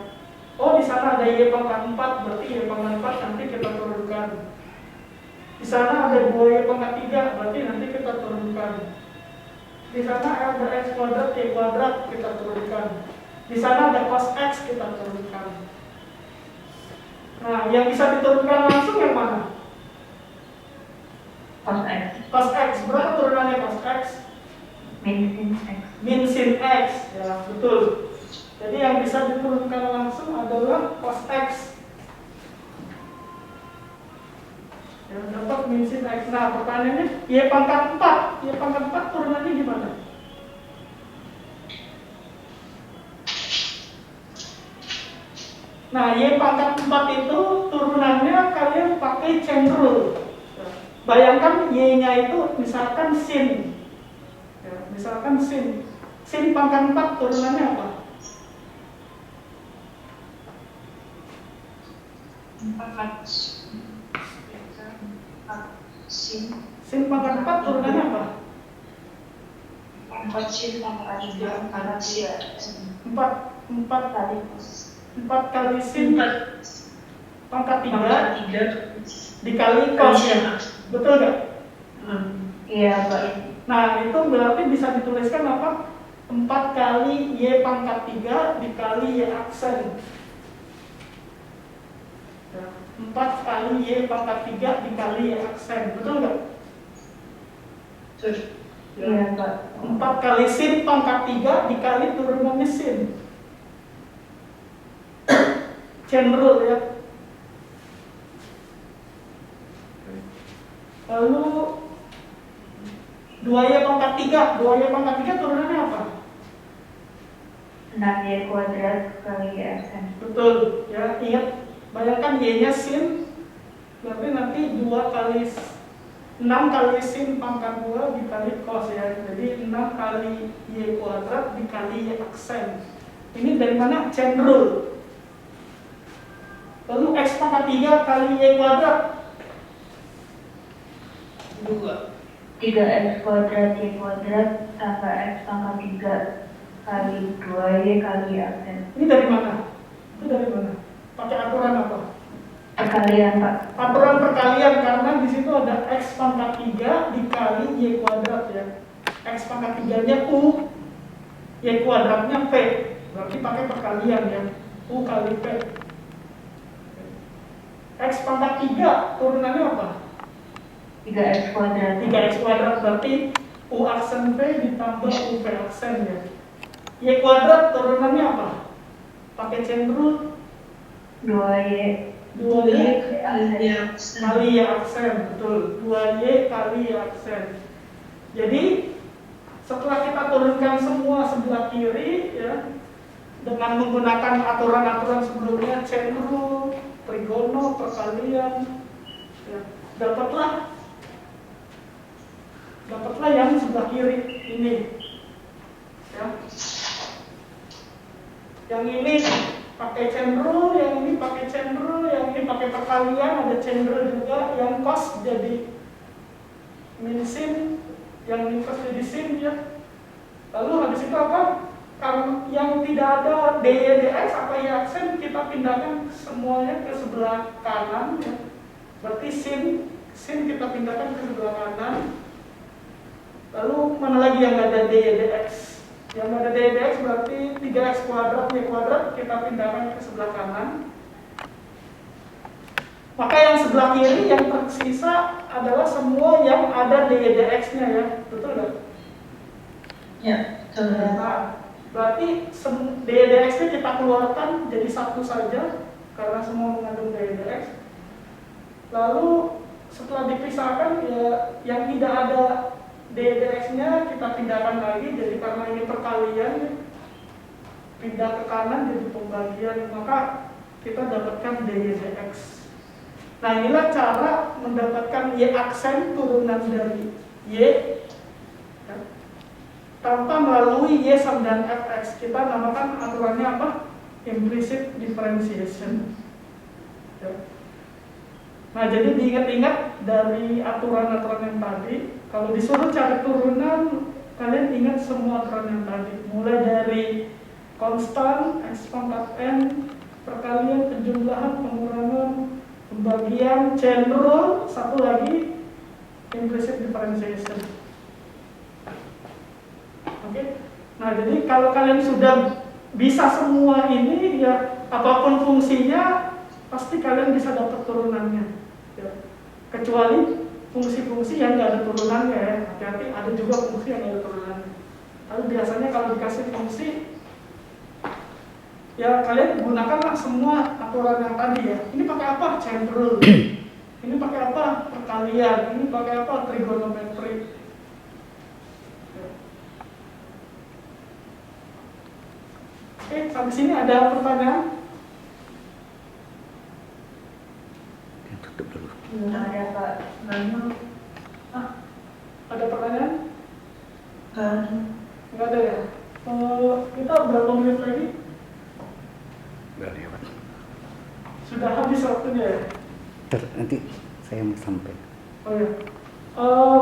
Speaker 1: Oh, di sana ada Y pangkat 4, berarti Y pangkat 4 nanti kita turunkan. Di sana ada 2Y pangkat 3, berarti nanti kita turunkan. Di sana ada X kuadrat, Y kuadrat, kita turunkan. Di sana ada cos X, kita turunkan. Nah, yang bisa diturunkan langsung yang mana?
Speaker 2: Cos X.
Speaker 1: Cos X, berapa turunannya cos X?
Speaker 2: Min sin X.
Speaker 1: Min sin X, ya betul. Jadi yang bisa diturunkan langsung adalah cos X. Ya, dapat min sin X. Nah, pertanyaannya, Y pangkat 4. Y pangkat 4 turunannya gimana? Nah, Y pangkat 4 itu turunannya kalian pakai chain rule. Bayangkan Y-nya itu misalkan sin. Ya, misalkan sin. Sin pangkat 4 turunannya apa?
Speaker 8: 4
Speaker 1: Sin pangkat 4 turunannya apa?
Speaker 8: 4 sin pangkat 3 pangkat
Speaker 1: 4 kali sin pangkat 3 dikali cos ya. Betul nggak?
Speaker 2: Iya, Pak.
Speaker 1: Nah, itu berarti bisa dituliskan apa? 4 kali Y pangkat 3 dikali Y aksen. 4 kali Y pangkat 3 dikali Y aksen. Betul nggak?
Speaker 2: Iya, Pak.
Speaker 1: 4 kali sin pangkat 3 dikali turunannya sin. Chain rule ya. Lalu 2Y pangkat 3. 2Y pangkat 3 turunannya apa?
Speaker 2: 6Y kuadrat kali Y aksen.
Speaker 1: Betul, ya ingat. Bayangkan Y-nya sin, berarti nanti 2 kali 6 kali sin pangkat 2 dikali cos ya. Jadi 6 kali Y kuadrat dikali Y aksen. Ini dari mana? Chain rule. Lalu X pangkat 3 kali Y kuadrat
Speaker 2: 3X kuadrat Y kuadrat tambah X pangkat 3 kali 2Y kali Y aksen.
Speaker 1: Ini dari mana? Itu dari mana? Pakai aturan apa?
Speaker 2: Perkalian, Pak.
Speaker 1: Aturan perkalian, karena di situ ada X pangkat 3 dikali Y kuadrat ya. X pangkat 3-nya U, Y kuadratnya P. Berarti pakai perkalian ya. U kali P. X pangkat 3 turunannya apa?
Speaker 2: 3x kuadrat.
Speaker 1: 3x kuadrat berarti U aksen V ditambah UV aksen ya. Y kuadrat turunannya apa? Pakai chain rule
Speaker 2: 2y
Speaker 1: 2Y
Speaker 2: aksen.
Speaker 1: kali Y aksen, betul. 2Y kali Y aksen. Jadi setelah kita turunkan semua sebelah kiri ya, dengan menggunakan aturan-aturan sebelumnya, chain rule, trigono, perkalian, ya, dapatlah yang sebelah kiri ini. Ya. Yang ini pakai chain rule, yang ini pakai chain rule, yang ini pakai perkalian, ada chain rule juga, yang cos jadi min sin, yang ini cos jadi sin ya. Lalu habis itu apa? Karena yang tidak ada dy dx apa y aksen, kita pindahkan semuanya ke sebelah kanan ya. Berarti sin kita pindahkan ke sebelah kanan. Lalu mana lagi yang ada dy dx? Yang ada dy dx berarti 3x kuadrat y kuadrat kita pindahkan ke sebelah kanan. Maka yang sebelah kiri yang tersisa adalah semua yang ada dy dx-nya ya, betul nggak?
Speaker 8: Ya, betul.
Speaker 1: Nah, berarti dy dx-nya kita keluarkan jadi satu saja karena semua mengandung dy dx. Lalu setelah dipisahkan ya yang tidak ada dy dx-nya kita pindahkan lagi, jadi karena ini perkalian pindah ke kanan jadi pembagian, maka kita dapatkan dy dx. Nah inilah cara mendapatkan y aksen turunan dari y ya, tanpa melalui y sama dan fx. Kita namakan aturannya apa? Implicit differentiation ya. Nah jadi diingat-ingat dari aturan-aturan yang tadi. Kalau disuruh cari turunan, kalian ingat semua aturan yang tadi. Mulai dari konstan, x pangkat n, perkalian, penjumlahan, pengurangan, pembagian, chain rule, satu lagi implicit differentiation. Oke. Nah jadi kalau kalian sudah bisa semua ini ya, apapun fungsinya pasti kalian bisa dapat turunannya ya. Kecuali fungsi-fungsi yang nggak ada turunannya ya, hati-hati, ada juga fungsi yang nggak ada turunannya. Tapi biasanya kalau dikasih fungsi ya kalian gunakanlah semua aturan yang tadi ya. Ini pakai apa? Chain rule. Ini pakai apa? Perkalian. Ini pakai apa? Trigonometri. Oke, sampai sini ada pertanyaan?
Speaker 3: Tutup dulu.
Speaker 2: Belum ada Pak. Lalu
Speaker 1: Ada pertanyaan?
Speaker 2: kan
Speaker 1: Nggak ada ya? Kita berapa menit lagi?
Speaker 3: Udah lewat.
Speaker 1: Sudah habis waktunya ya?
Speaker 3: Nanti saya mau sampai.
Speaker 1: Oh ya,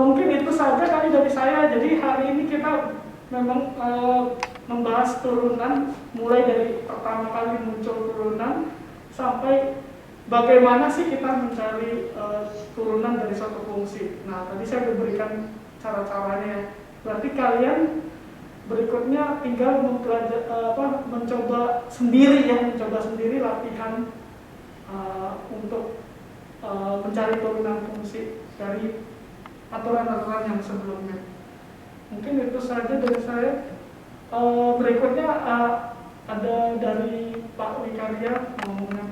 Speaker 1: mungkin itu saja kali dari saya. Jadi hari ini kita memang membahas turunan, mulai dari pertama kali muncul turunan sampai bagaimana sih kita mencari turunan dari suatu fungsi. Nah, tadi saya berikan cara-caranya. Berarti kalian berikutnya tinggal mencoba sendiri ya, mencoba sendiri latihan untuk mencari turunan fungsi dari aturan-aturan yang sebelumnya. Mungkin itu saja dari saya. Berikutnya ada dari Pak Wikarya mau menyampaikan.